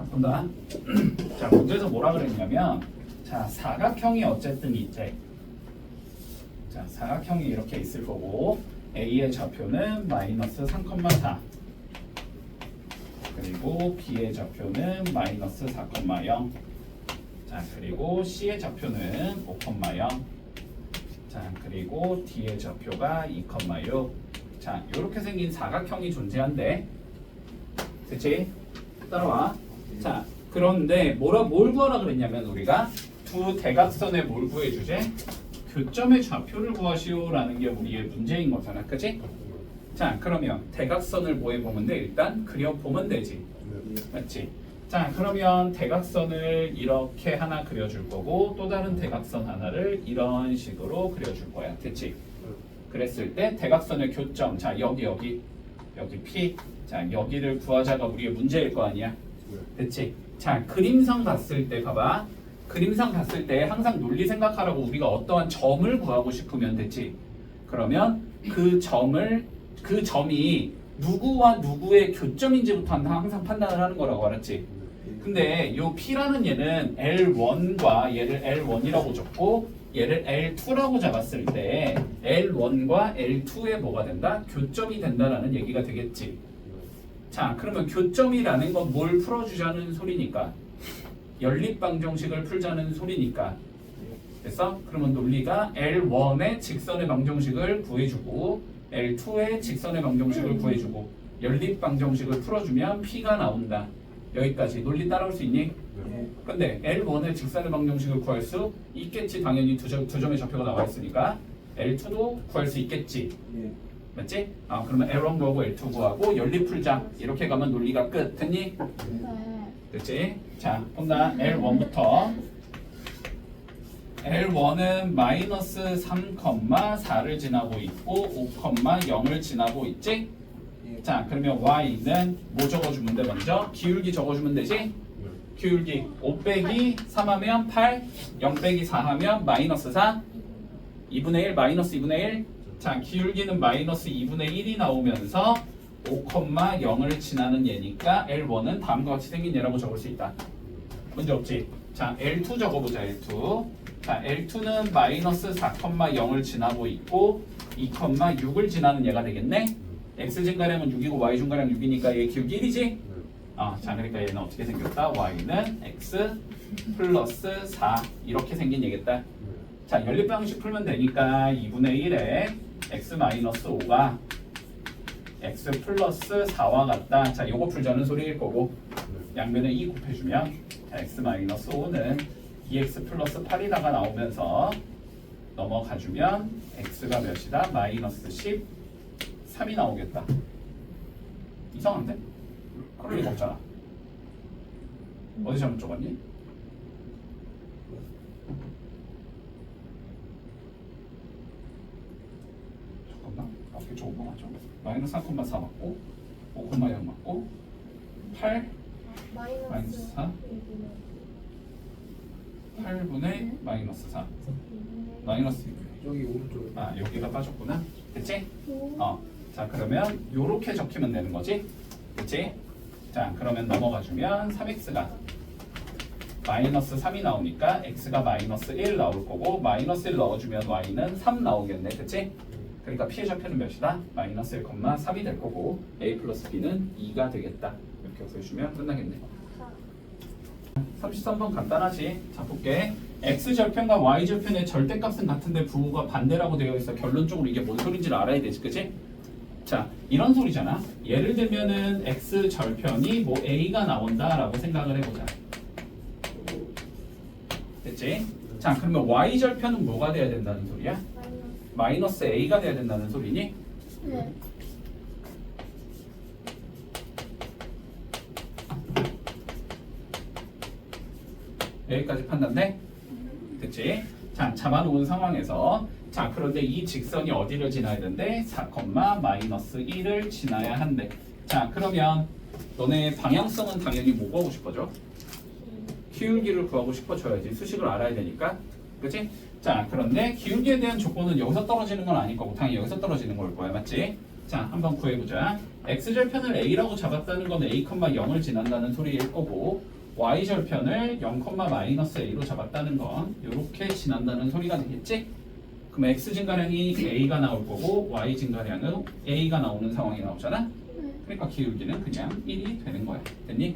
본다. 자, 문제에서 뭐라 그랬냐면, 자, 사각형이 어쨌든 있대. 자, 사각형이 이렇게 있을 거고, A의 좌표는 마이너스 3,4. 그리고 B의 좌표는 마이너스 4,0. 자, 그리고 C의 좌표는 5,0. 자, 그리고 D의 좌표가 2,6. 자, 이렇게 생긴 사각형이 존재한대. 그치? 따라와. 자, 그런데 뭘 구하라 그랬냐면 우리가 두 대각선의 뭘 구해주지? 교점의 좌표를 구하시오라는 게 우리의 문제인 거잖아. 그치? 자, 그러면 대각선을 뭐 해보면 돼? 일단 그려보면 되지. 맞지? 자, 그러면 대각선을 이렇게 하나 그려줄 거고 또 다른 대각선 하나를 이런 식으로 그려줄 거야. 됐지? 그랬을 때 대각선의 교점, 자, 여기 P, 자, 여기를 구하자가 우리의 문제일 거 아니야. 됐지? 자, 그림상 봤을 때 봐봐. 그림상 봤을 때 항상 논리 생각하라고 우리가 어떠한 점을 구하고 싶으면 됐지? 그러면 그 점이 누구와 누구의 교점인지부터 항상 판단을 하는 거라고 알았지? 근데 요 P라는 얘는 L1과 얘를 L1이라고 적고 얘를 L2라고 잡았을 때 L1과 L2의 뭐가 된다? 교점이 된다라는 얘기가 되겠지. 자, 그러면 교점이라는 건 뭘 풀어주자는 소리니까? 연립방정식을 풀자는 소리니까. 됐어? 그러면 논리가 L1의 직선의 방정식을 구해주고 L2의 직선의 방정식을 구해주고 연립방정식을 풀어주면 P가 나온다. 여기까지 논리 따라올 수 있니? 근데 L1의 직선의 방정식을 구할 수 있겠지. 당연히 두 점의 좌표가 나와 있으니까 L2도 구할 수 있겠지. 맞지? 그러면 L1 구하고 L2 구하고 연립 풀자. 이렇게 가면 논리가 끝. 됐니? 됐지? 자, 본다. L1부터 L1은 마이너스 3,4를 지나고 있고 5,0을 지나고 있지? 자, 그러면 Y는 뭐 적어주면 돼? 먼저 기울기 적어주면 되지? 기울기 5 빼기 3 하면 8, 0 빼기 4 하면 마이너스 4, 2분의 1 마이너스 2분의 1. 자, 기울기는 마이너스 2분의 1이 나오면서 5,0을 지나는 얘니까 L1은 다음과 같이 생긴 얘라고 적을 수 있다. 문제 없지? 자, L2 적어보자. L2. 자, L2는 마이너스 4,0을 지나고 있고 2,6을 지나는 얘가 되겠네. X 증가량은 6이고 Y 증가량 6이니까 얘 기울기 1이지? 자, 그러니까 얘는 어떻게 생겼다? Y는 X 플러스 4 이렇게 생긴 얘겠다. 자, 연립방식 풀면 되니까 2분의 1에 X 마이너스 5가 X 플러스 4와 같다. 자, 요거 풀자는 소리일 거고 양변에 2 곱해주면 자, X 마이너스 5는 2X 플러스 8이다가 나오면서 넘어가주면 X가 몇이다? 마이너스 13이 나오겠다. 이상한데? 그럴 리가 없잖아. 어디 잘못 적었니? 잠깐만. 앞에 적은 거 맞죠? 마이너스 3,4 맞고 5,0 맞고 8 마이너스 4 8분의 마이너스 4 마이너스 2분의 여기 오른쪽. 여기가 빠졌구나. 됐지? 자, 그러면 요렇게 적히면 되는 거지. 그치? 자, 그러면 넘어가주면 3x가 마이너스 3이 나오니까 x가 마이너스 1 나올 거고 마이너스 1 넣어주면 y는 3 나오겠네. 그치? 그러니까 p의 좌표는 몇이다? 마이너스 1,3이 될 거고 a 플러스 b는 2가 되겠다. 이렇게 써주시면 끝나겠네. 33번 간단하지? 자, 볼게. x절편과 y절편의 절대값은 같은데 부호가 반대라고 되어 있어. 결론적으로 이게 뭔 소린지를 알아야 되지. 그치? 자, 이런 소리잖아. 예를 들면은 x절편이 뭐 a가 나온다라고 생각을 해보자. 됐지? 자, 그러면 y절편은 뭐가 돼야 된다는 소리야? 마이너스 a가 돼야 된다는 소리니? 네. 여기까지 판단돼? 됐지? 자, 잡아놓은 상황에서 자, 그런데 이 직선이 어디를 지나야 된대? 4, 마이너스 1을 지나야 한대. 자, 그러면 너네 방향성은 당연히 뭐 구하고 싶어져? 기울기를 구하고 싶어져야지. 수식을 알아야 되니까. 그치? 자, 그런데 기울기에 대한 조건은 여기서 떨어지는 건 아닐 거고 당연히 여기서 떨어지는 걸 거야. 맞지? 자, 한번 구해보자. x절편을 a라고 잡았다는 건 a, 0을 지난다는 소리일 거고 y절편을 0,-a로 잡았다는 건 이렇게 지난다는 소리가 되겠지? 그럼 x 증가량이 a가 나올 거고 y 증가량은 a가 나오는 상황이 나오잖아? 그러니까 기울기는 그냥 1이 되는 거야. 됐니?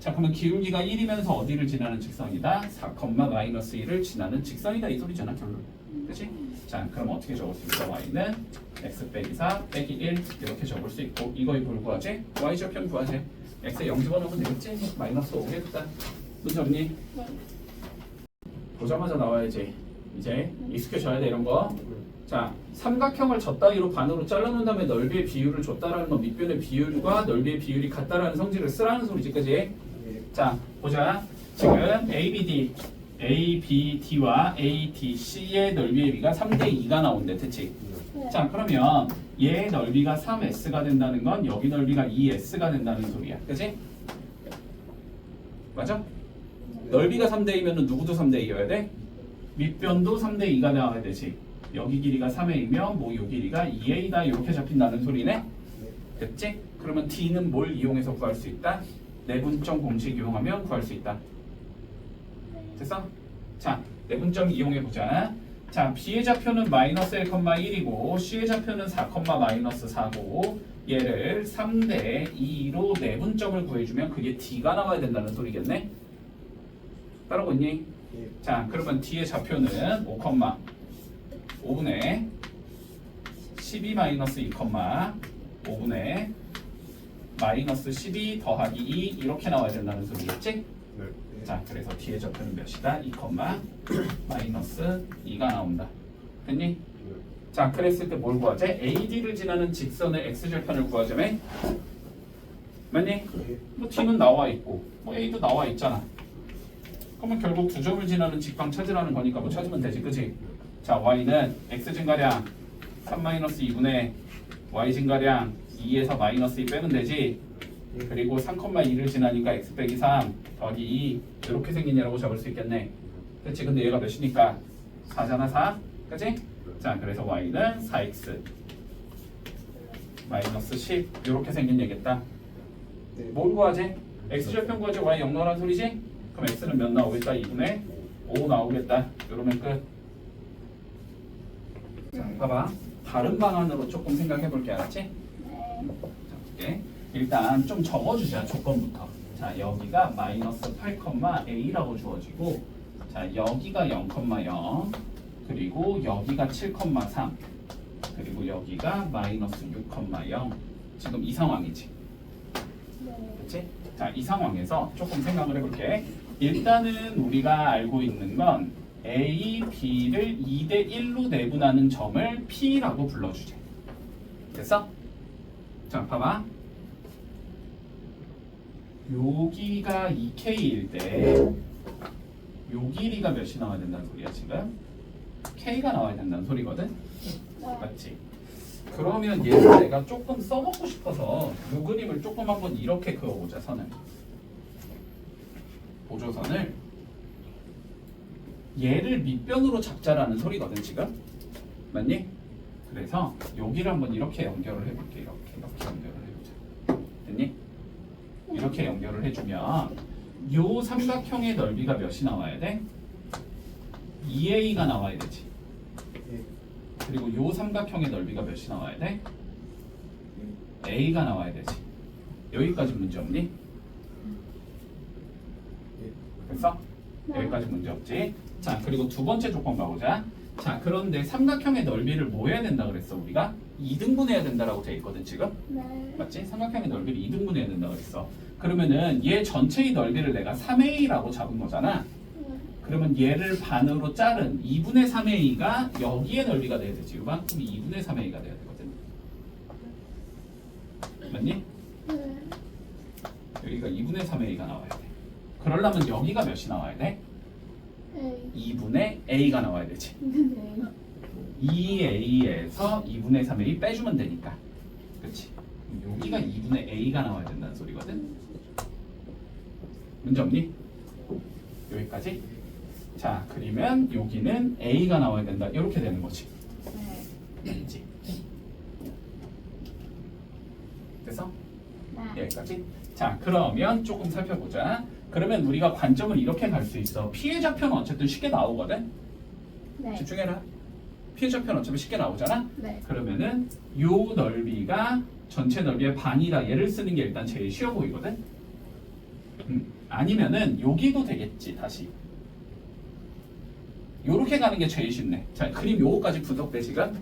자, 그러면 기울기가 1이면서 어디를 지나는 직선이다? 4,-1을 지나는 직선이다 이 소리잖아 결론. 그치? 자, 그럼 어떻게 적을 수 있어? y는 x 빼기 4 빼기 1 이렇게 적을 수 있고 이거에 불구하지? y절편 구하지? x에 0 집어넣으면 되겠지? 마이너스 5겠다. 문제 없니? 보자마자 나와야지. 이제 익숙해져야 돼 이런 거. 자, 삼각형을 저 따위로 반으로 잘라놓은 다음에 넓이의 비율을 줬다라는 건 밑변의 비율과 넓이의 비율이 같다라는 성질을 쓰라는 소리지, 그지? 자, 보자. 지금 ABD와 ADC의 넓이의 비가 3대2가 나온대, 대치. 자, 그러면 얘 넓이가 3S가 된다는 건 여기 넓이가 2S가 된다는 소리야, 그지? 맞아? 넓이가 3대2면 누구도 3대2여야 돼? 밑변도 3대2가 나와야 되지. 여기 길이가 3A면 뭐 이 길이가 2A다 이렇게 잡힌다는 소리네? 됐지? 그러면 D는 뭘 이용해서 구할 수 있다? 내분점 공식 이용하면 구할 수 있다. 됐어? 자, 내분점 이용해보자. 자, B의 좌표는 마이너스 1,1이고 C의 좌표는 4,-4고 얘를 3대2로 내분점을 구해주면 그게 D가 나와야 된다는 소리겠네? 따라오고 있니? 자, 그러면 D의 좌표는 5분의 12-2, 5분의 마이너스 12 더하기 2 이렇게 나와야 된다는 소리겠지? 네. 자, 그래서 D의 좌표는 몇이다? 2, 마이너스 2가 나온다. 됐니? 자, 그랬을 때 뭘 구하지? AD를 지나는 직선의 x절편을 구하자며? 맞니? 뭐 D는 나와 있고 뭐 A도 나와 있잖아. 그러면 결국 두 점을 지나는 직방 찾으라는 거니까 뭐 찾으면 되지, 그치? 자, y는 x 증가량 3-2분의 y 증가량 2에서 마이너스 2 빼면 되지. 그리고 3,2를 지나니까 x 빼기 3 더하기 2 이렇게 생긴 얘라고 잡을 수 있겠네. 그치? 근데 얘가 몇이니까 4잖아, 4. 그치? 자, 그래서 y는 4x 마이너스 10 이렇게 생긴 얘겠다. 뭘 구하지? x절편 구하지 y 0 넣으란 소리지? 그럼 x는 몇 나오겠다? 2분의 5 나오겠다. 이러면 끝. 자, 봐봐. 다른 방안으로 조금 생각해 볼게, 알았지? 자, 볼게. 일단 좀 적어주자, 조건부터. 자, 여기가 마이너스 8,a라고 주어지고, 자, 여기가 0,0, 그리고 여기가 7,3, 그리고 여기가 마이너스 6,0. 지금 이 상황이지. 그렇지? 자, 이 상황에서 조금 생각을 해볼게. 일단은 우리가 알고 있는 건 A, B를 2대1로 내분하는 점을 P라고 불러주자. 됐어? 자, 봐봐. 여기가 2K일 때 요 길이가 몇이 나와야 된다는 소리야 지금? K가 나와야 된다는 소리거든? 맞지? 그러면 얘를 내가 조금 써먹고 싶어서 요 그림을 조금 한번 이렇게 그어보자, 선을. 보조선을 얘를 밑변으로 잡자라는 소리거든 지금? 맞니? 그래서 여기를 한번 이렇게 연결을 해볼게. 이렇게 연결을 해보자. 됐니? 이렇게 연결을 해주면 요 삼각형의 넓이가 몇이 나와야 돼? 2A가 나와야 되지. 그리고 요 삼각형의 넓이가 몇이 나와야 돼? A가 나와야 되지. 여기까지 문제 없니? 됐어? 여기까지 문제 없지? 자, 그리고 두 번째 조건 가보자. 자, 그런데 삼각형의 넓이를 뭐 해야 된다 그랬어 우리가? 2등분해야 된다라고 돼 있거든 지금? 네. 맞지? 삼각형의 넓이를 2등분해야 된다 그랬어. 그러면은 얘 전체의 넓이를 내가 3A라고 잡은 거잖아. 그러면 얘를 반으로 자른 2분의 3A가 여기에 넓이가 돼야 되지. 이만큼 2분의 3A가 돼야 되거든. 맞니? 네. 여기가 2분의 3A가 나와야 돼. 그러려면 여기가 몇이 나와야 돼? A. 2분의 A가 나와야 되지. 네. 2A에서 2분의 3A 빼주면 되니까. 그치? 여기가 2분의 A가 나와야 된다는 소리거든. 문제 없니? 여기까지? 자, 그러면 여기는 A가 나와야 된다. 이렇게 되는 거지. 네. 됐지? 됐어? 여기까지. 자, 그러면 조금 살펴보자. 그러면 우리가 관점을 이렇게 갈 수 있어. P의 좌표는 어쨌든 쉽게 나오거든. 네. 집중해라. P의 좌표는 어차피 쉽게 나오잖아. 네. 그러면은 요 넓이가 전체 넓이의 반이다. 얘를 쓰는 게 일단 제일 쉬워 보이거든. 아니면은 여기도 되겠지. 다시 요렇게 가는 게 제일 쉽네. 자, 그림 요거까지 분석돼 지금.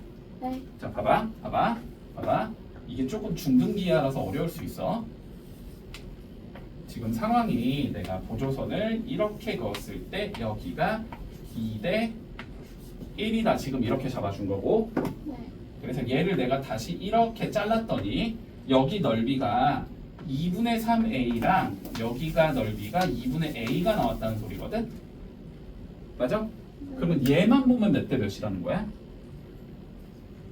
네. 자, 봐봐. 이게 조금 중등기하라서 어려울 수 있어. 지금 상황이 내가 보조선을 이렇게 그었을 때 여기가 2대 1이다. 지금 이렇게 잡아준 거고. 네. 그래서 얘를 내가 다시 이렇게 잘랐더니 여기 넓이가 2분의 3a랑 여기가 넓이가 2분의 a가 나왔다는 소리거든. 맞아? 그러면 얘만 보면 몇 대 몇이라는 거야?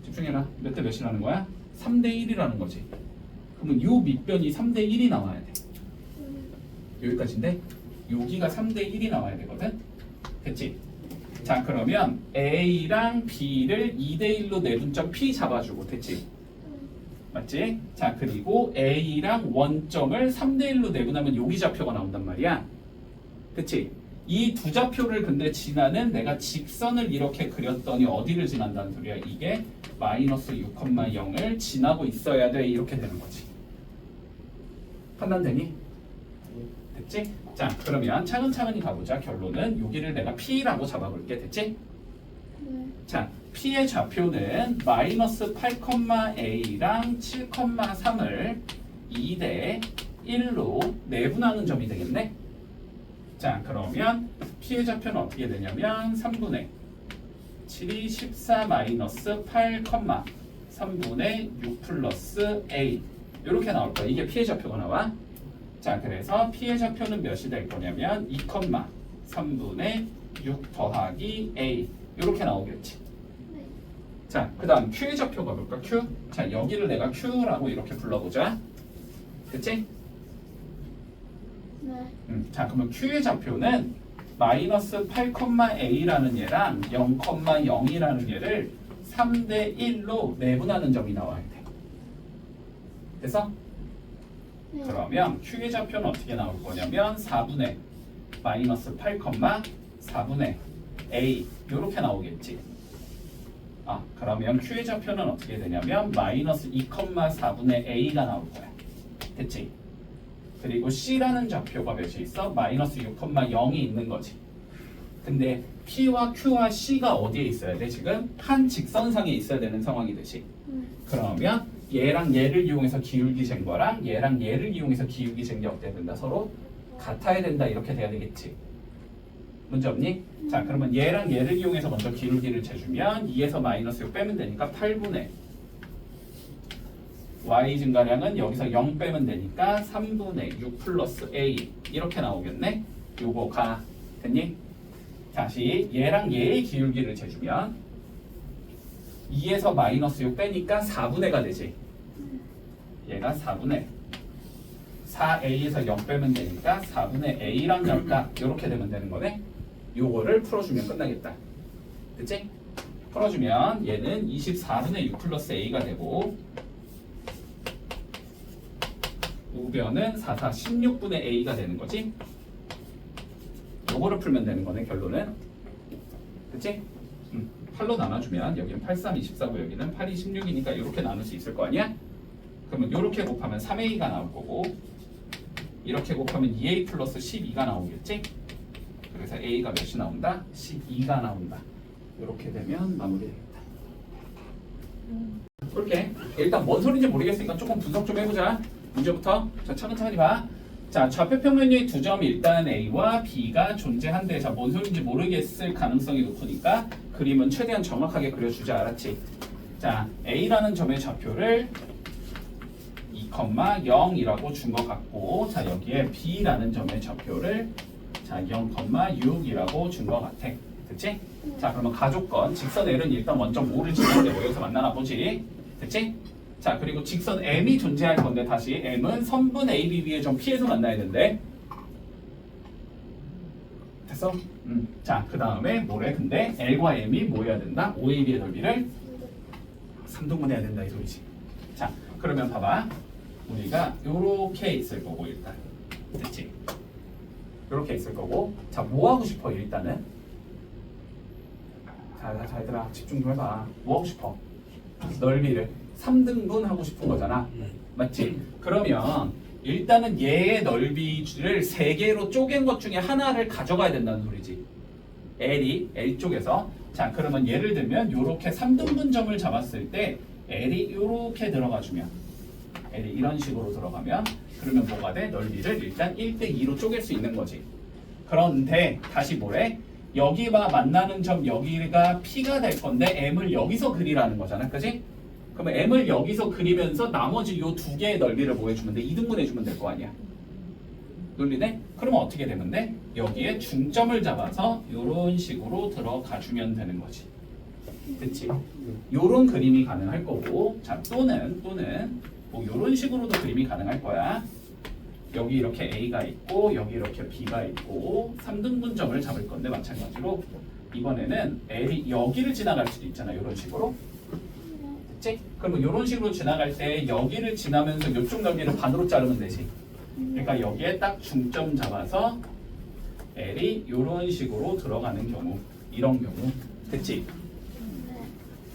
집중해라. 몇 대 몇이라는 거야? 3대 1이라는 거지. 그러면 요 밑변이 3대 1이 나와야 돼. 여기까지인데 여기가 3대 1이 나와야 되거든. 됐지? 자, 그러면 A랑 B를 2대 1로 내분점 P 잡아주고 됐지? 맞지? 자, 그리고 A랑 원점을 3대 1로 내분하면 여기 좌표가 나온단 말이야. 그치? 이 두 좌표를 근데 지나는 내가 직선을 이렇게 그렸더니 어디를 지난다는 소리야? 이게 마이너스 6,0을 지나고 있어야 돼. 이렇게 되는 거지. 판단되니? 됐지? 자, 그러면 차근차근히 가보자. 결론은 여기를 내가 P라고 잡아볼게. 됐지? 네. 자, P의 좌표는 마이너스 8,A랑 7,3을 2대 1로 내분하는 점이 되겠네? 자, 그러면 P의 좌표는 어떻게 되냐면 3분의 7이 14 마이너스 8, 3분의 6 플러스 A 이렇게 나올 거야. 이게 P의 좌표가 나와. 자, 그래서 P의 좌표는 몇이 될 거냐면 2, 3분의 6 더하기 A 이렇게 나오겠지. 네. 자, 그 다음 Q의 좌표가 볼까? Q. 자, 여기를 내가 Q라고 이렇게 불러보자. 됐지? 네. 자, 그러면 Q의 좌표는 마이너스 8,A라는 얘랑 0,0이라는 얘를 3대 1로 내분하는 점이 나와야 돼. 됐어? 네. 그러면 Q의 좌표는 어떻게 나올 거냐면 4분의 마이너스 8, 4분의 A 이렇게 나오겠지. 아, 그러면 Q의 좌표는 어떻게 되냐면 마이너스 2, 4분의 A가 나올 거야. 됐지? 그리고 C라는 좌표가 몇이 있어? 마이너스 6,0이 있는 거지. 근데 P와 Q와 C가 어디에 있어야 돼? 지금 한 직선상에 있어야 되는 상황이 되지. 그러면 얘랑 얘를 이용해서 기울기 잰 거랑 얘랑 얘를 이용해서 기울기 잰 게 어때야 된다? 서로 같아야 된다. 이렇게 돼야 되겠지. 문제 없니? 자, 그러면 얘랑 얘를 이용해서 먼저 기울기를 재주면 2에서 마이너스 6 빼면 되니까 8분의 y 증가량은 여기서 0 빼면 되니까 3분의 6 플러스 a 이렇게 나오겠네. 요거가 됐니? 다시 얘랑 얘의 기울기를 재주면 2에서 마이너스 6 빼니까 4분의가 되지. 얘가 4분의 4a에서 0 빼면 되니까 4분의 a랑 0가 이렇게 되면 되는 거네. 요거를 풀어주면 끝나겠다. 됐지? 풀어주면 얘는 24분의 6 플러스 a가 되고 우변은 4, 16분의 a가 되는 거지. 요거를 풀면 되는 거네. 결론은. 그치? 8로 나눠주면 여기는 8, 3, 24고 여기는 8, 2, 16이니까 이렇게 나눌 수 있을 거 아니야? 그러면 이렇게 곱하면 3a가 나올 거고 이렇게 곱하면 2a 플러스 12가 나오겠지? 그래서 a가 몇이 나온다? 12가 나온다. 이렇게 되면 마무리되겠다. 그렇게 일단 뭔 소리인지 모르겠으니까 조금 분석 좀 해보자. 문제부터 자, 차근차근히 봐. 자, 좌표평면의 두 점 일단 A와 B가 존재한대. 자, 뭔 소리인지 모르겠을 가능성이 높으니까 그림은 최대한 정확하게 그려주자. 알았지? 자, A라는 점의 좌표를 2,0이라고 준 것 같고 자, 여기에 B라는 점의 좌표를 자, 0,6이라고 준 것 같아. 됐지? 자, 그러면 가족건 직선 L은 일단 원점 5를 지나는데 뭐 여기서 만나나 보지. 됐지? 자, 그리고 직선 M이 존재할 건데 다시 M은 선분 AB 위에 점 P에서 만나야 된대. 됐어? 자, 그 다음에 뭐래? 근데 L과 M이 뭐 해야 된다? OAB의 넓이를 3등분해야 된다 이 소리지. 자, 그러면 봐봐. 우리가 요렇게 있을 거고 일단 됐지? 요렇게 있을 거고 자 뭐 하고 싶어 일단은? 자 얘들아 집중 좀 해봐. 뭐 하고 싶어? 넓이를 3등분 하고 싶은 거잖아. 맞지? 그러면 일단은 얘의 넓이를 3개로 쪼갠 것 중에 하나를 가져가야 된다는 소리지. L 쪽에서 자 그러면 예를 들면 요렇게 3등분점을 잡았을 때 L이 요렇게 들어가주면 L이 이런 식으로 들어가면 그러면 뭐가 돼? 넓이를 일단 1대2로 쪼갤 수 있는 거지. 그런데 다시 뭐래? 여기와 만나는 점 여기가 P가 될 건데 M을 여기서 그리라는 거잖아. 그지? 그러면 M을 여기서 그리면서 나머지 요 두 개의 넓이를 뭐 해주면 돼? 2등분 해주면 될 거 아니야. 논리네? 그러면 어떻게 되면 돼? 여기에 중점을 잡아서 이런 식으로 들어가 주면 되는 거지. 됐지? 요런 그림이 가능할 거고 자 또는 뭐 요런 식으로도 그림이 가능할 거야. 여기 이렇게 A가 있고 여기 이렇게 B가 있고 3등분점을 잡을 건데 마찬가지로 이번에는 L이 여기를 지나갈 수도 있잖아. 요런 식으로. 됐지? 그러면 요런 식으로 지나갈 때 여기를 지나면서 요쪽 넓이를 반으로 자르면 되지. 그러니까 여기에 딱 중점 잡아서 L이 이런 식으로 들어가는 경우 이런 경우 됐지?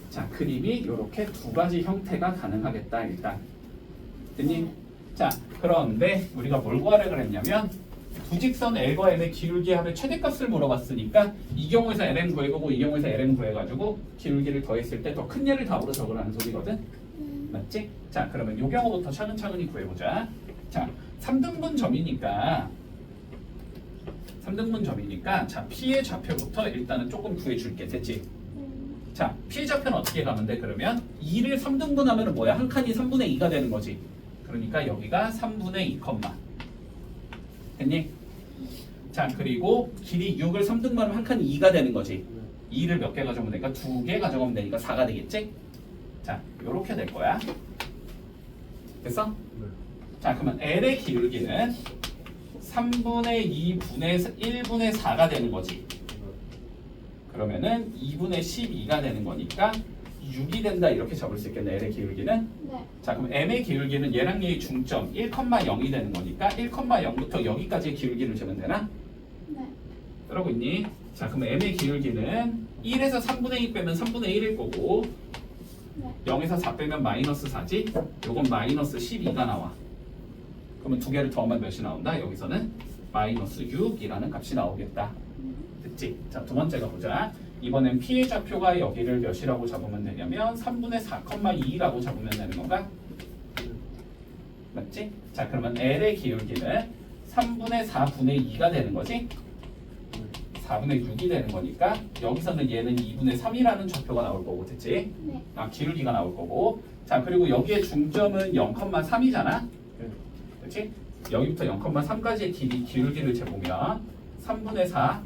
자 그림이 이렇게 두 가지 형태가 가능하겠다 일단 됐니? 자 그런데 우리가 뭘 구하려 그랬냐면 두 직선 L과 M의 기울기 합의 최대값을 물어봤으니까 이 경우에서 LM 구해보고 이 경우에서 LM 구해가지고 기울기를 더했을 때 더 큰 예를 답으로 적으라는 소리거든 맞지? 자 그러면 이 경우부터 차근차근히 구해보자. 자 3등분 점이니까 자 P의 좌표부터 일단은 조금 구해줄게. 됐지? 자 P의 좌표는 어떻게 가면 돼? 그러면 2를 3등분 하면 뭐야? 한 칸이 3분의 2가 되는 거지. 그러니까 여기가 3분의 2 컴마 됐니? 자 그리고 길이 6을 3등분 하면 한 칸이 2가 되는 거지. 2를 몇 개 가져오면 되니까 2개 가져가면 되니까 4가 되겠지? 자 요렇게 될 거야. 됐어? 자 그러면 L의 기울기는 3분의 2분의 1분의 4가 되는 거지. 그러면은 2분의 12가 되는 거니까 6이 된다 이렇게 잡을 수 있겠네. L의 기울기는. 네. 자 그럼 M의 기울기는 얘랑 얘의 중점 1,0이 되는 거니까 1,0부터 여기까지의 기울기를 재면 되나? 네. 그러고 있니? 자 그럼 M의 기울기는 1에서 3분의 2 빼면 3분의 1일 거고 네. 0에서 4 빼면 마이너스 4지? 요건 마이너스 12가 나와. 그러면 두 개를 더하면 몇이 나온다? 여기서는 마이너스 6이라는 값이 나오겠다. 됐지? 자, 두 번째가 보자. 이번엔 P의 좌표가 여기를 몇이라고 잡으면 되냐면 3분의 4,2라고 잡으면 되는 건가? 맞지? 자, 그러면 L의 기울기는 3분의 4분의 2가 되는 거지? 4분의 6이 되는 거니까 여기서는 얘는 2분의 3이라는 좌표가 나올 거고, 됐지? 네. 아, 기울기가 나올 거고. 자, 그리고 여기에 중점은 0,3이잖아? 그렇지? 여기부터 0,3까지의 기울기를 재보면 3분의 4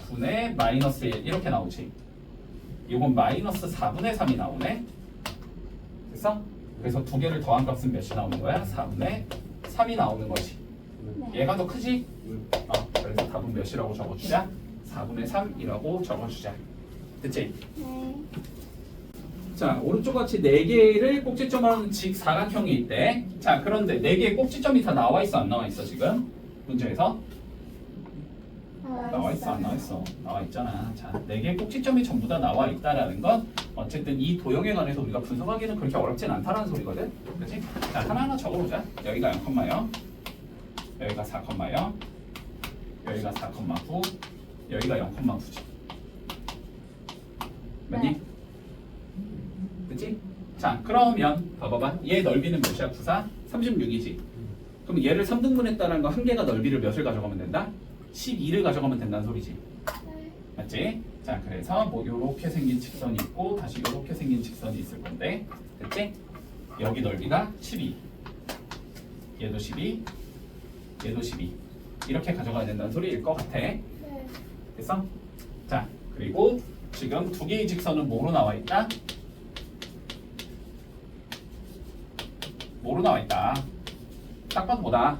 분의 마이너스 1 이렇게 나오지. 이건 마이너스 4분의 3이 나오네. 됐어? 그래서 두 개를 더한 값은 몇이 나오는 거야? 4분의 3이 나오는 거지. 네. 얘가 더 크지? 그래서 답은 몇이라고 적어주자? 4분의 3이라고 적어주자. 됐지? 네. 자, 오른쪽 같이 4개를 꼭지점하는 직사각형이 있대. 자, 그런데 4개의 꼭지점이 다 나와 있어, 안 나와 있어, 지금? 문제에서? 나와 있어, 안 나와 있어? 나와 있잖아. 자, 4개의 꼭지점이 전부 다 나와 있다라는 건 어쨌든 이 도형에 관해서 우리가 분석하기는 그렇게 어렵진 않다라는 소리거든? 그렇지? 자, 하나하나 적어보자. 여기가 0,0, 여기가 4,0, 여기가 4,9, 여기가 0,9지. 맞니? 그치? 자 그러면 봐봐봐 얘 넓이는 몇이야? 94? 36이지. 그럼 얘를 3등분 했다는 거 한 개가 넓이를 몇을 가져가면 된다? 12를 가져가면 된다는 소리지. 네. 맞지? 자 그래서 뭐 요렇게 생긴 직선이 있고 다시 요렇게 생긴 직선이 있을 건데 됐지? 여기 넓이가 12 얘도 12 얘도 12 이렇게 가져가야 된다는 소리일 것 같아. 네. 됐어? 자 그리고 지금 두 개의 직선은 뭐로 나와 있다? 뭐로 나와 있다? 딱 봐도 뭐다?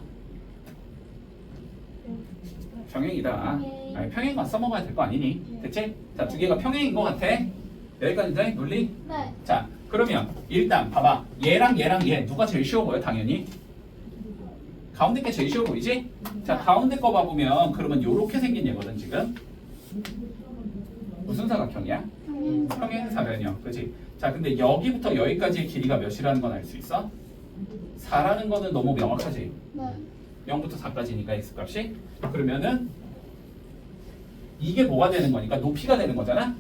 평행이다. 네. 아니, 평행만 써먹어야 될 거 아니니? 됐지? 자, 두 개가 평행인 것 같아. 여기까지 돼? 논리? 네. 자, 그러면 일단 봐봐. 얘랑 얘 누가 제일 쉬워 보여? 당연히 가운데 게 제일 쉬워 보이지? 자, 가운데 거 봐보면 그러면 요렇게 생긴 얘거든 지금. 무슨 사각형이야? 평행사변형. 그치? 자, 근데 여기부터 여기까지의 길이가 몇이라는 건 알 수 있어? 4라는 거는 너무 명확하지? 네. 0부터 4까지니까 x값이. 그러면은 이게 뭐가 되는 거니까 높이가 되는 거잖아?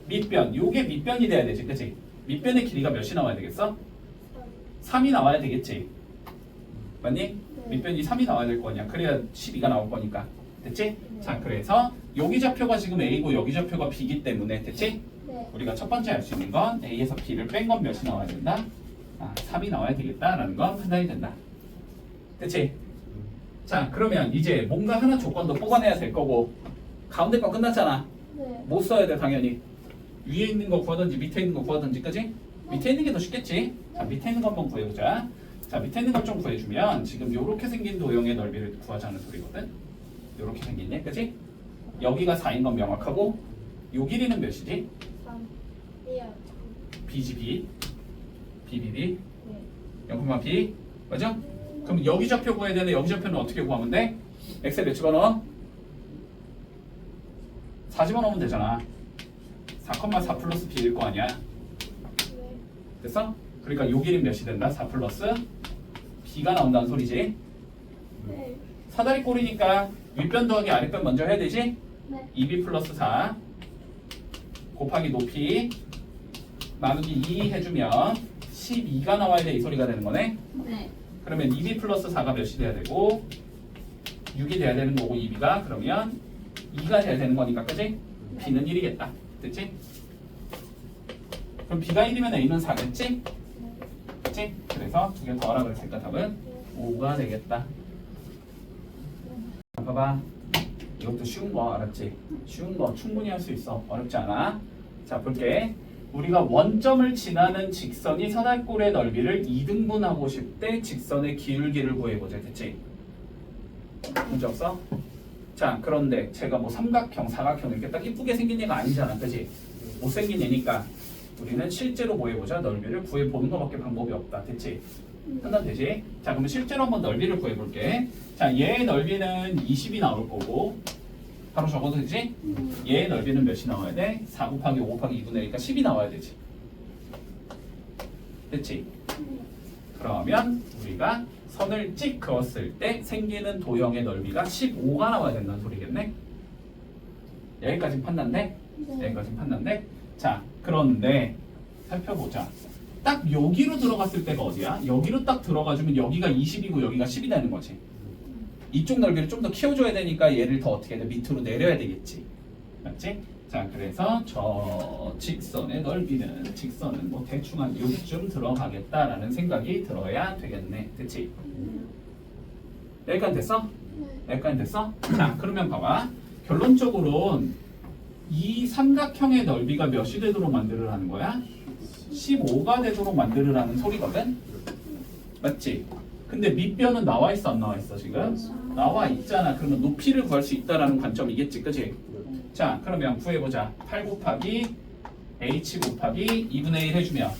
밑변. 요게 밑변이 돼야 되지. 그치? 밑변의 길이가 몇이 나와야 되겠어? 3이 나와야 되겠지? 맞니? 밑변이 3이 나와야 될 거냐. 그래야 12가 나올 거니까. 됐지? 자, 그래서 여기 좌표가 지금 A고 여기 좌표가 B이기 때문에 됐지? 네. 우리가 첫 번째 알 수 있는 건 A에서 B를 뺀 건 몇이 나와야 된다? 3이 나와야 되겠다라는 건 판단이 된다. 됐지? 자, 그러면 이제 뭔가 하나 조건도 뽑아내야 될 거고 가운데 거 끝났잖아. 네. 못 써야 돼 당연히. 위에 있는 거 구하든지 밑에 있는 거 구하든지, 그지? 밑에 있는 게 더 쉽겠지? 자, 밑에 있는 거 한번 구해보자. 자, 밑에 있는 걸 좀 구해주면 지금 요렇게 생긴 도형의 넓이를 구하자는 소리거든. 요렇게 생긴 얘, 그지? 여기가 4인 건 명확하고 요 길이는 몇이지? 3. B요. B지 B. BBB. 네. 0,B. 맞아? 그럼 여기 좌표 구해야 되는데 여기 좌표는 어떻게 구하면 돼? x에 몇 집어넣어? 4 집어넣으면 되잖아. 4,4 플러스 b일 거 아니야. 네. 됐어? 그러니까 요 길이는 몇이 된다? 4 플러스 b가 나온다는 소리지. 네. 사다리 꼴이니까 윗변 더하기 아랫변 먼저 해야 되지? 네. 2b 플러스 4 곱하기 높이 나누기 2 해주면 12가 나와야 돼. 이 소리가 되는 거네. 네. 그러면 2b 플러스 4가 몇이 돼야 되고 6이 돼야 되는 거고 2b가 그러면 2가 돼야 되는 거니까, 그지? b는 1이겠다. 됐지? 그럼 b가 1이면 a는 4겠지? 그치? 그래서 두 개 더하라 그랬으니까 답은 5가 되겠다. 봐봐. 이것도 쉬운 거 알았지? 쉬운 거 충분히 할 수 있어. 어렵지 않아. 자, 볼게. 우리가 원점을 지나는 직선이 사다리꼴의 넓이를 2등분하고 싶대 직선의 기울기를 구해보자. 됐지? 문제 없어? 자, 그런데 제가 뭐 삼각형, 사각형 이렇게 딱 이쁘게 생긴 얘가 아니잖아. 그치? 못생긴 얘니까 우리는 실제로 뭐 해보자. 넓이를 구해보는 것밖에 방법이 없다. 됐지? 판단되지? 자, 그러면 실제로 한번 넓이를 구해볼게. 자, 얘의 넓이는 20이 나올 거고 바로 적어도 되지? 얘의 넓이는 몇이 나와야 돼? 4 곱하기 5 곱하기 2분의 1이니까 10이 나와야 되지. 됐지? 그러면 우리가 선을 찍 그었을 때 생기는 도형의 넓이가 15가 나와야 된다는 소리겠네? 여기까지 판단돼? 여기까지 판단돼? 자, 그런데 살펴보자. 딱 여기로 들어갔을 때가 어디야? 여기로 딱 들어가주면 여기가 20이고 여기가 10이 되는 거지. 이쪽 넓이를 좀 더 키워줘야 되니까 얘를 더 어떻게 해야 돼? 밑으로 내려야 되겠지. 맞지? 자, 그래서 저 직선의 넓이는 직선은 뭐 대충 한 요쯤 들어가겠다라는 생각이 들어야 되겠네. 됐지? 여기까지 됐어? 여기까지 됐어? 자, 그러면 봐봐. 결론적으로는 이 삼각형의 넓이가 몇이 되도록 만들으라는 거야? 15가 되도록 만들으라는 소리거든? 맞지? 근데 밑변은 나와 있어 안 나와 있어 지금? 나와 있잖아. 그러면 높이를 구할 수 있다라는 관점이겠지, 그치? 자, 그러면 구해보자. 8 곱하기 h 곱하기 2분의 1 해주면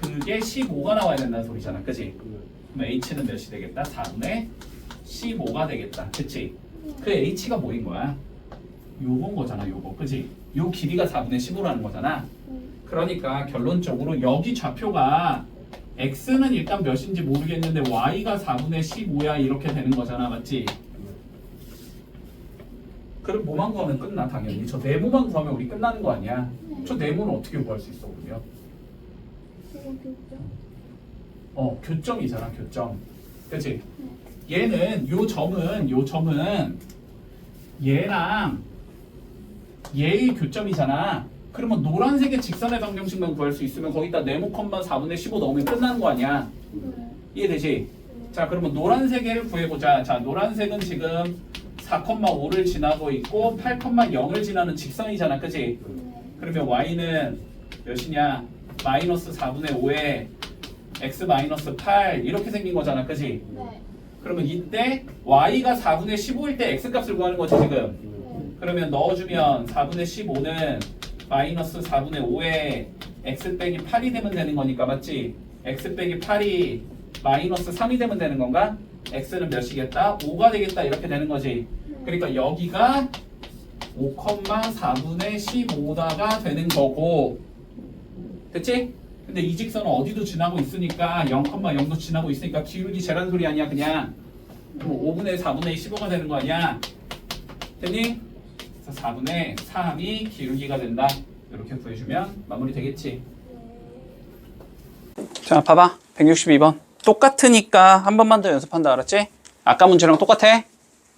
그게 15가 나와야 된다는 소리잖아, 그치? 그럼 h는 몇이 되겠다? 4분의 15가 되겠다, 그치? 그 h가 뭐인 거야? 요건 거잖아, 요거, 그치? 요 길이가 4분의 15라는 거잖아. 그러니까 결론적으로 여기 좌표가 x는 일단 몇인지 모르겠는데 y가 4분의 15야 이렇게 되는 거잖아, 맞지? 그럼 뭐만 구하면 끝나 당연히. 저 네모만 구하면 우리 끝나는 거 아니야? 저 네모는 어떻게 구할 수 있어 그러면? 교점이잖아, 교점. 그치? 얘는 요 점은 얘랑 얘의 교점이잖아. 그러면 노란색의 직선의 방정식만 구할 수 있으면 거기다 네모 컴마 4분의 15 넣으면 끝나는 거 아니야? 이해되지? 자, 그러면 노란색을 구해보자. 자, 노란색은 지금 4,5를 지나고 있고 8,0을 지나는 직선이잖아, 그치? 그러면 y는 몇이냐? 마이너스 4분의 5에 x 마이너스 8 이렇게 생긴 거잖아, 그치? 그러면 이때 y가 4분의 15일 때 x 값을 구하는 거지 지금. 그러면 넣어주면 4분의 15는 마이너스 4분의 5에 x 빼기 8이 되면 되는 거니까 맞지? x 빼기 8이 마이너스 3이 되면 되는 건가? x는 몇이겠다? 5가 되겠다 이렇게 되는 거지. 그러니까 여기가 5,4분의 15다가 되는 거고 됐지? 근데 이 직선은 어디도 지나고 있으니까 0,0도 지나고 있으니까 기울기 재란 소리 아니야 그냥. 그럼 5분의 4분의 15가 되는 거 아니야? 됐니? 그래서 4분의 3이 기울기가 된다. 이렇게 구해주면 마무리 되겠지. 자, 봐봐. 162번. 똑같으니까 한 번만 더 연습한다. 알았지? 아까 문제랑 똑같아.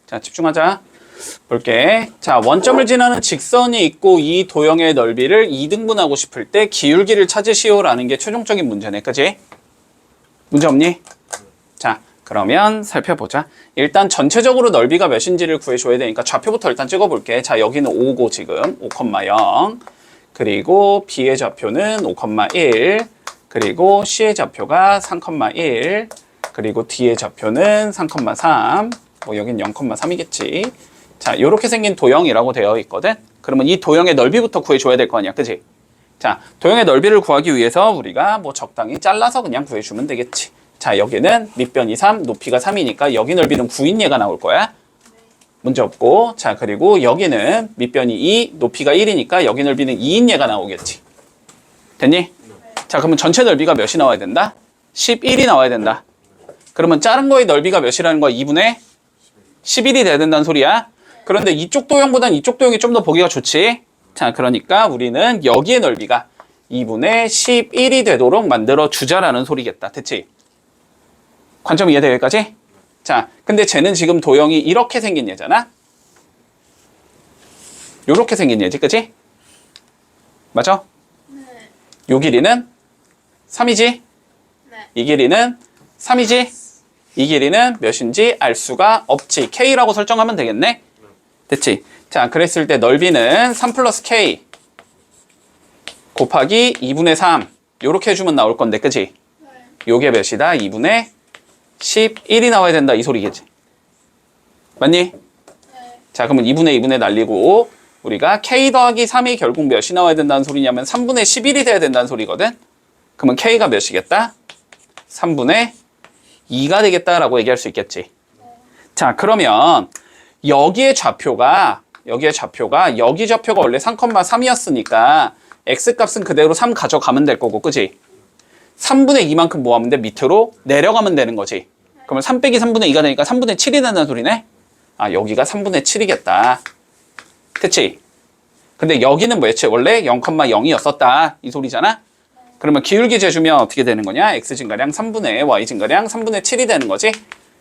자, 집중하자. 볼게. 자, 원점을 지나는 직선이 있고 이 도형의 넓이를 2등분하고 싶을 때 기울기를 찾으시오라는 게 최종적인 문제네. 그지? 문제 없니? 자, 그러면 살펴보자. 일단 전체적으로 넓이가 몇인지를 구해줘야 되니까 좌표부터 일단 찍어볼게. 자, 여기는 5고 지금 5,0. 그리고 B의 좌표는 5,1. 그리고 C의 좌표가 3,1. 그리고 D의 좌표는 3,3. 뭐 여긴 0,3이겠지. 자, 요렇게 생긴 도형이라고 되어 있거든. 그러면 이 도형의 넓이부터 구해줘야 될 거 아니야. 그지? 자, 도형의 넓이를 구하기 위해서 우리가 뭐 적당히 잘라서 그냥 구해주면 되겠지. 자, 여기는 밑변이 3, 높이가 3이니까 여기 넓이는 9인 얘가 나올 거야. 문제 없고. 자, 그리고 여기는 밑변이 2, 높이가 1이니까 여기 넓이는 2인 얘가 나오겠지. 됐니? 자, 그러면 전체 넓이가 몇이 나와야 된다? 11이 나와야 된다. 그러면 자른 거의 넓이가 몇이라는 거야? 2분의 11이 돼야 된다는 소리야. 그런데 이쪽 도형보단 이쪽 도형이 좀 더 보기가 좋지. 자, 그러니까 우리는 여기의 넓이가 2분의 11이 되도록 만들어 주자라는 소리겠다. 됐지? 관점 이해돼 여기까지? 자, 근데 쟤는 지금 도형이 이렇게 생긴 얘잖아? 요렇게 생긴 얘지, 그치? 맞아? 네. 요 길이는 3이지? 네. 이 길이는 3이지? 이 길이는 몇인지 알 수가 없지. K라고 설정하면 되겠네? 됐지? 자, 그랬을 때 넓이는 3 플러스 K 곱하기 2분의 3 요렇게 해주면 나올 건데, 그치? 네. 요게 몇이다? 2분의 11이 나와야 된다 이 소리겠지. 맞니? 네. 자, 그러면 2분의 날리고 우리가 K 더하기 3이 결국 몇이 나와야 된다는 소리냐면 3분의 11이 돼야 된다는 소리거든. 그러면 K가 몇이겠다? 3분의 2가 되겠다라고 얘기할 수 있겠지. 자, 그러면 여기의 좌표가 여기 좌표가 원래 3,3이었으니까 X값은 그대로 3 가져가면 될 거고, 그지? 3분의 2만큼 모으면 돼. 밑으로 내려가면 되는 거지. 그러면 3 빼기 3분의 2가 되니까 3분의 7이 된다는 소리네. 아, 여기가 3분의 7이겠다. 그치? 근데 여기는 뭐였지? 원래 0,0이었었다. 이 소리잖아? 그러면 기울기 재주면 어떻게 되는 거냐? X 증가량 3분의 Y 증가량 3분의 7이 되는 거지?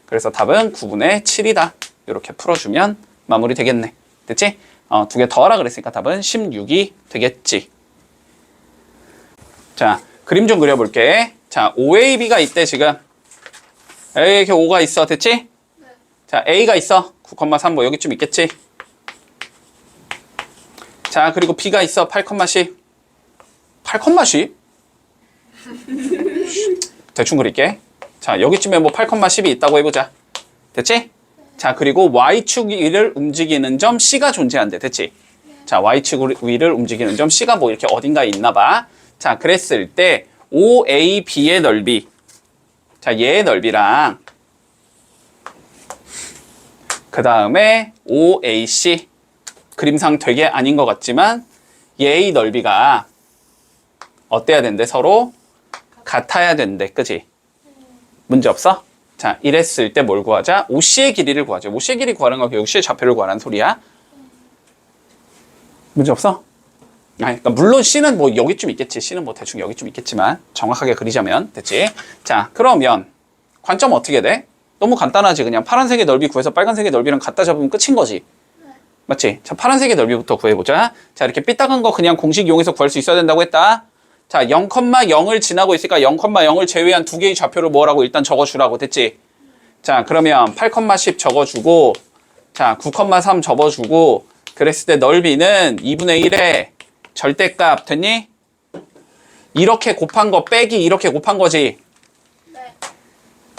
그래서 답은 9분의 7이다. 이렇게 풀어주면 마무리 되겠네. 됐지? 두 개 더 하라 그랬으니까 답은 16이 되겠지. 자, 그림 좀 그려볼게. 자, OAB가 있대, 지금. 이렇게 O가 있어. 됐지? 네. 자, A가 있어. 9,3 뭐 여기쯤 있겠지? 자, 그리고 B가 있어. 8,10. 8,10? 대충 그릴게. 자, 여기쯤에 뭐 8,10이 있다고 해보자. 됐지? 자, 그리고 Y축 위를 움직이는 점 C가 존재한대. 됐지? 자, Y축 위를 움직이는 점 C가 뭐 이렇게 어딘가에 있나 봐. 자, 그랬을 때 OAB의 넓이, 자, 얘의 넓이랑 그 다음에 OAC, 그림상 되게 아닌 것 같지만 얘의 넓이가 어때야 된대? 서로 같아야 된대. 그지? 문제 없어? 자, 이랬을 때 뭘 구하자? OC의 길이를 구하자. OC의 길이 구하는 건 결국 C의 좌표를 구하라는 소리야. 문제 없어? 그러니까 물론 C는 뭐 여기쯤 있겠지. C는 뭐 대충 여기쯤 있겠지만 정확하게 그리자면 됐지? 자, 그러면 관점 어떻게 돼? 너무 간단하지. 그냥 파란색의 넓이 구해서 빨간색의 넓이랑 갖다 잡으면 끝인 거지. 맞지? 자, 파란색의 넓이부터 구해보자. 자, 이렇게 삐딱한 거 그냥 공식 이용해서 구할 수 있어야 된다고 했다. 자, 0,0을 지나고 있으니까 0,0을 제외한 두 개의 좌표를 뭐라고 일단 적어주라고. 됐지? 자, 그러면 8,10 적어주고, 자, 9,3 접어주고, 그랬을 때 넓이는 2분의 1의 절대값 됐니? 이렇게 곱한 거 빼기 이렇게 곱한 거지. 네.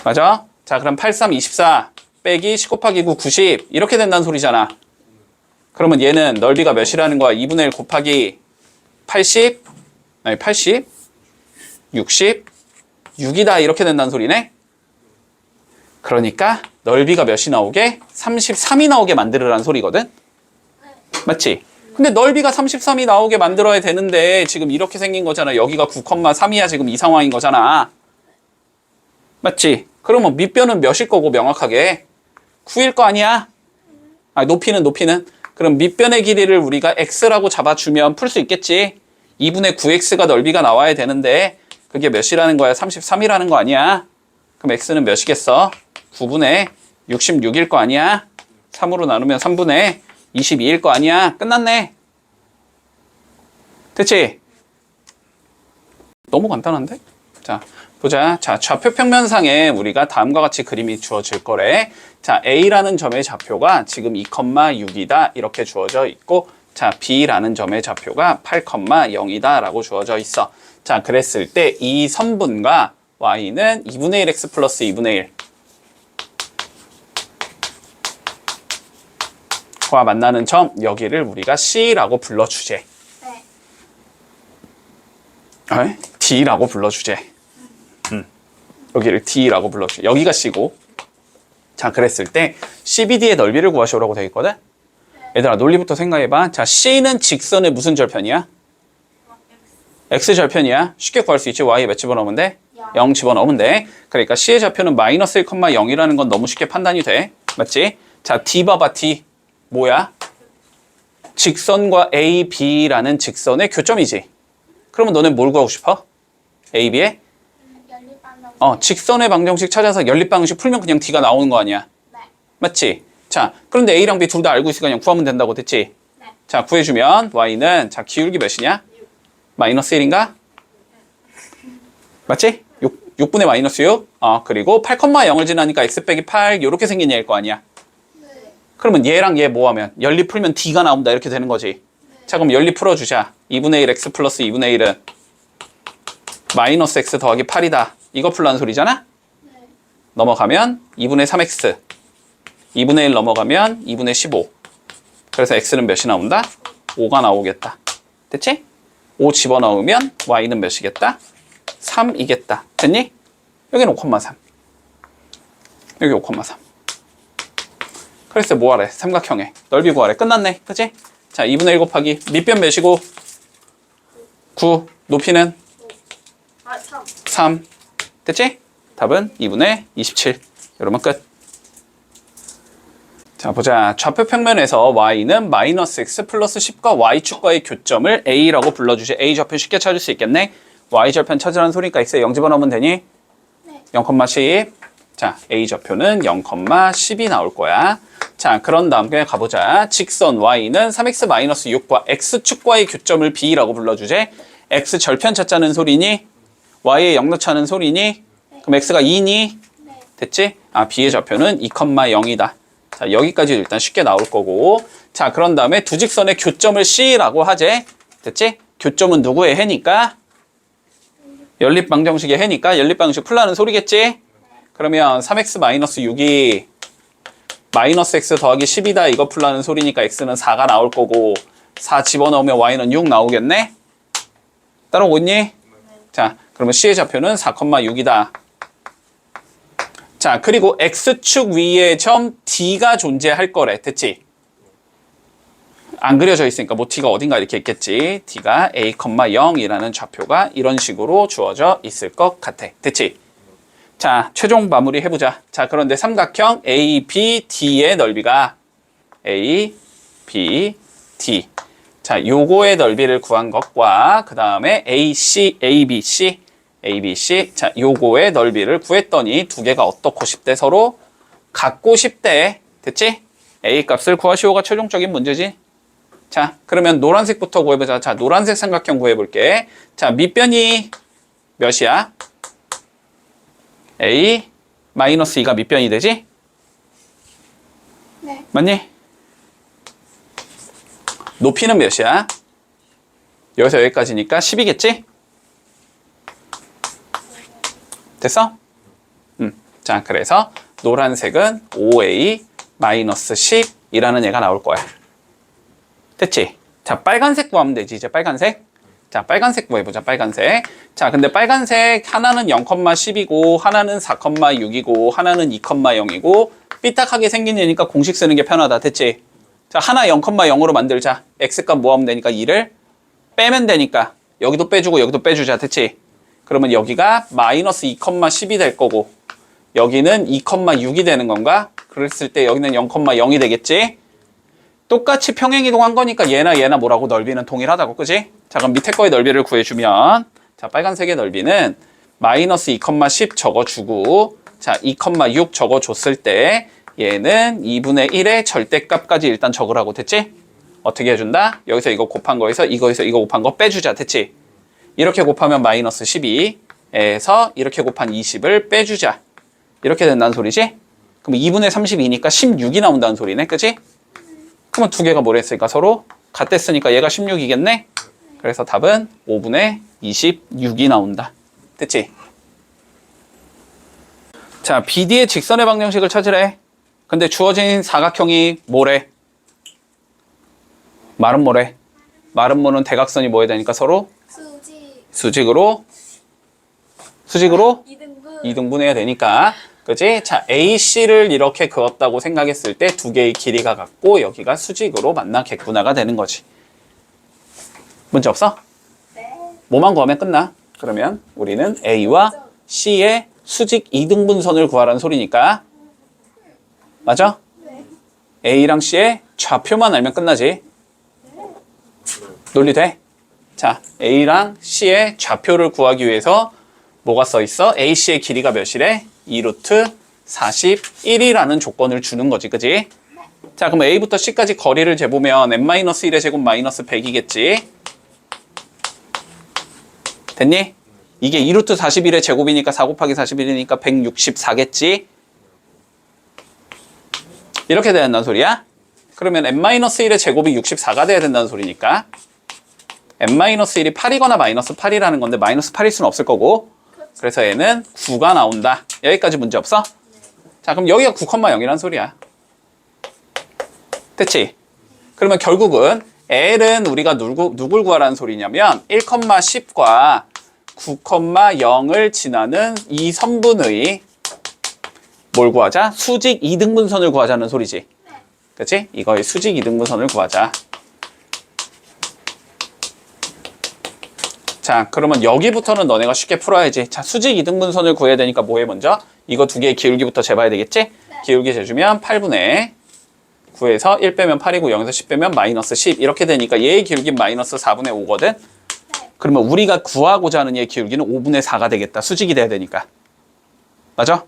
맞아? 자, 그럼 8, 3, 24 빼기 10 곱하기 9, 90 이렇게 된다는 소리잖아. 그러면 얘는 넓이가 몇이라는 거야? 2분의 1 곱하기 80 아니 80, 60, 6이다 이렇게 된다는 소리네. 그러니까 넓이가 몇이 나오게? 33이 나오게 만들으라는 소리거든. 맞지? 근데 넓이가 33이 나오게 만들어야 되는데 지금 이렇게 생긴 거잖아. 여기가 9,3이야 지금 이 상황인 거잖아. 맞지? 그러면 밑변은 몇일 거고 명확하게 9일 거 아니야? 아, 높이는 그럼 밑변의 길이를 우리가 x라고 잡아주면 풀 수 있겠지. 2분의 9x가 넓이가 나와야 되는데 그게 몇이라는 거야? 33이라는 거 아니야? 그럼 x는 몇이겠어? 9분의 66일 거 아니야? 3으로 나누면 3분의 22일 거 아니야? 끝났네. 됐지? 너무 간단한데? 자, 보자. 자, 좌표 평면상에 우리가 다음과 같이 그림이 주어질 거래. 자, A라는 점의 좌표가 지금 2,6이다 이렇게 주어져 있고, 자, B라는 점의 좌표가 8,0이다 라고 주어져 있어. 자, 그랬을 때 이 선분과 Y는 2분의 1x 플러스 2분의 1 과 만나는 점, 여기를 우리가 C라고 불러주제. 네. D라고 불러주제. 여기를 D라고 불러주제. 여기가 C고. 자, 그랬을 때 CBD의 넓이를 구하시오라고 되어 있거든. 얘들아, 논리부터 생각해봐. 자, C는 직선의 무슨 절편이야? X 절편이야. 쉽게 구할 수 있지. Y에 몇 집어넣으면 돼? 0 집어넣으면 돼. 그러니까 C의 좌표는 마이너스 1,0이라는 건 너무 쉽게 판단이 돼. 맞지? 자, D 봐봐. D. 뭐야? 직선과 A, B라는 직선의 교점이지. 그러면 너네 뭘 구하고 싶어? A, B의? 연립방정식. 직선의 방정식 찾아서 연립방정식 풀면 그냥 D가 나오는 거 아니야? 네. 맞지? 자, 그런데 A랑 B 둘 다 알고 있으니까 그냥 구하면 된다고 됐지? 네. 자, 구해주면 Y는, 자, 기울기 몇이냐? 마이너스 1인가? 맞지? 6분의 마이너스 6. 그리고 8,0을 지나니까 x 빼기 8 이렇게 생긴 얘일 거 아니야. 네. 그러면 얘랑 얘 뭐하면 연립 풀면 D가 나온다 이렇게 되는 거지. 자, 그럼 연립 풀어주자. 2분의 1 x 플러스 2분의 1은 마이너스 x 더하기 8이다. 이거 풀라는 소리잖아? 네. 넘어가면 2분의 3x 2분의 1 넘어가면 2분의 15. 그래서 x는 몇이 나온다? 5가 나오겠다. 됐지? 5 집어넣으면 y는 몇이겠다? 3이겠다. 됐니? 여기는 5,3. 여기 5,3. 그래서 뭐 하래? 삼각형에 넓이 구하래. 끝났네. 그치? 자, 2분의 1 곱하기 밑변 몇이고 9. 높이는 3. 3. 됐지? 답은 2분의 27. 이러면 끝. 자, 보자. 좌표 평면에서 y는 마이너스 x 플러스 10과 y축과의 교점을 a라고 불러주지. a 좌표 쉽게 찾을 수 있겠네. y 절편 찾으라는 소리니까 x에 0 집어넣으면 되니? 네. 0,10. 자, a 좌표는 0,10이 나올 거야. 자, 그런 다음에 가보자. 직선 y는 3x-6과 x축과의 교점을 b라고 불러주제. x 절편 찾자는 소리니? y에 0 넣자는 소리니? 그럼 x가 2니? 네. 됐지? b의 좌표는 2,0이다. 자, 여기까지 일단 쉽게 나올 거고. 자, 그런 다음에 두 직선의 교점을 C라고 하재. 됐지? 교점은 누구의 해니까? 연립방정식의 해니까 연립방정식 풀라는 소리겠지? 그러면 3x-6이 마이너스 x 더하기 10이다. 이거 풀라는 소리니까 x는 4가 나올 거고 4 집어넣으면 y는 6 나오겠네? 따라오고 있니? 자, 그러면 C의 좌표는 4,6이다. 자, 그리고 x축 위에 점 D가 존재할 거래. 됐지? 안 그려져 있으니까 뭐 D가 어딘가 이렇게 있겠지. D가 a,0이라는 좌표가 이런 식으로 주어져 있을 것 같아. 됐지? 자, 최종 마무리 해보자. 자, 그런데 삼각형 ABD의 넓이가 ABD. 자, 요거의 넓이를 구한 것과 그 다음에 ABC. 자, 요거의 넓이를 구했더니 두 개가 어떻고 싶대? 서로 같고 싶대. 됐지? A 값을 구하시오가 최종적인 문제지. 자, 그러면 노란색부터 구해보자. 자, 노란색 삼각형 구해볼게. 자, 밑변이 몇이야? A 마이너스 2가 밑변이 되지? 네. 맞니? 높이는 몇이야? 여기서 여기까지니까 10이겠지? 됐어? 자, 그래서 노란색은 5a-10이라는 얘가 나올 거야. 됐지? 자, 빨간색 구하면 되지. 이제 빨간색. 자, 빨간색 구해보자, 빨간색. 자, 근데 빨간색 하나는 0,10이고 하나는 4,6이고 하나는 2,0이고 삐딱하게 생긴 애니까 공식 쓰는 게 편하다. 됐지? 자, 하나 0,0으로 만들자. x값 모으면 되니까 2를 빼면 되니까 여기도 빼주고 여기도 빼주자. 됐지? 그러면 여기가 마이너스 2,10이 될 거고 여기는 2,6이 되는 건가? 그랬을 때 여기는 0,0이 되겠지? 똑같이 평행이동한 거니까 얘나 뭐라고 넓이는 동일하다고, 그지? 자, 그럼 밑에 거의 넓이를 구해주면 자, 빨간색의 넓이는 마이너스 2,10 적어주고 자, 2,6 적어줬을 때 얘는 2분의 1의 절대값까지 일단 적으라고. 됐지? 어떻게 해준다? 여기서 이거 곱한 거에서 이거에서 이거 곱한 거 빼주자. 됐지? 이렇게 곱하면 마이너스 12에서 이렇게 곱한 20을 빼주자. 이렇게 된다는 소리지? 그럼 2분의 32니까 16이 나온다는 소리네. 그치? 그러면 두 개가 뭐랬으니까 서로 같댔으니까 얘가 16이겠네? 그래서 답은 5분의 26이 나온다. 됐지? 자, BD의 직선의 방정식을 찾으래. 근데 주어진 사각형이 뭐래? 마른 뭐래? 마른 뭐는 대각선이 뭐해야 되니까 서로 수직으로 2등분 해야 되니까. 그치? 자, AC를 이렇게 그었다고 생각했을 때 두 개의 길이가 같고 여기가 수직으로 만나겠구나가 되는 거지. 문제 없어? 네. 뭐만 구하면 끝나. 그러면 우리는 A와 C의 수직 2등분선을 구하라는 소리니까. 맞아? 네. A랑 C의 좌표만 알면 끝나지. 논리 돼? 자, A랑 C의 좌표를 구하기 위해서 뭐가 써 있어? AC의 길이가 몇이래? 2루트 41이라는 조건을 주는 거지, 그지? 자, 그럼 A부터 C까지 거리를 재보면 n-1의 제곱 마이너스 100이겠지? 됐니? 이게 2루트 41의 제곱이니까 4 곱하기 41이니까 164겠지? 이렇게 돼야 된다는 소리야? 그러면 n-1의 제곱이 64가 돼야 된다는 소리니까 n-1이 8이거나 마이너스 8이라는 건데 마이너스 8일 수는 없을 거고 그래서 얘는 9가 나온다. 여기까지 문제 없어? 자, 그럼 여기가 9,0이란 소리야. 됐지? 그러면 결국은 L은 우리가 누굴 구하라는 소리냐면 1,10과 9,0을 지나는 이 선분의 뭘 구하자? 수직 2등분선을 구하자는 소리지. 그치? 이거의 수직 2등분선을 구하자. 자, 그러면 여기부터는 너네가 쉽게 풀어야지. 자, 수직 2등분선을 구해야 되니까 뭐해 먼저? 이거 두 개의 기울기부터 재봐야 되겠지? 네. 기울기 재주면 8분의 9에서 1 빼면 8이고 0에서 10 빼면 마이너스 10 이렇게 되니까 얘의 기울기는 마이너스 4분의 5거든? 그러면 우리가 구하고자 하는 얘의 기울기는 5분의 4가 되겠다. 수직이 돼야 되니까. 맞아?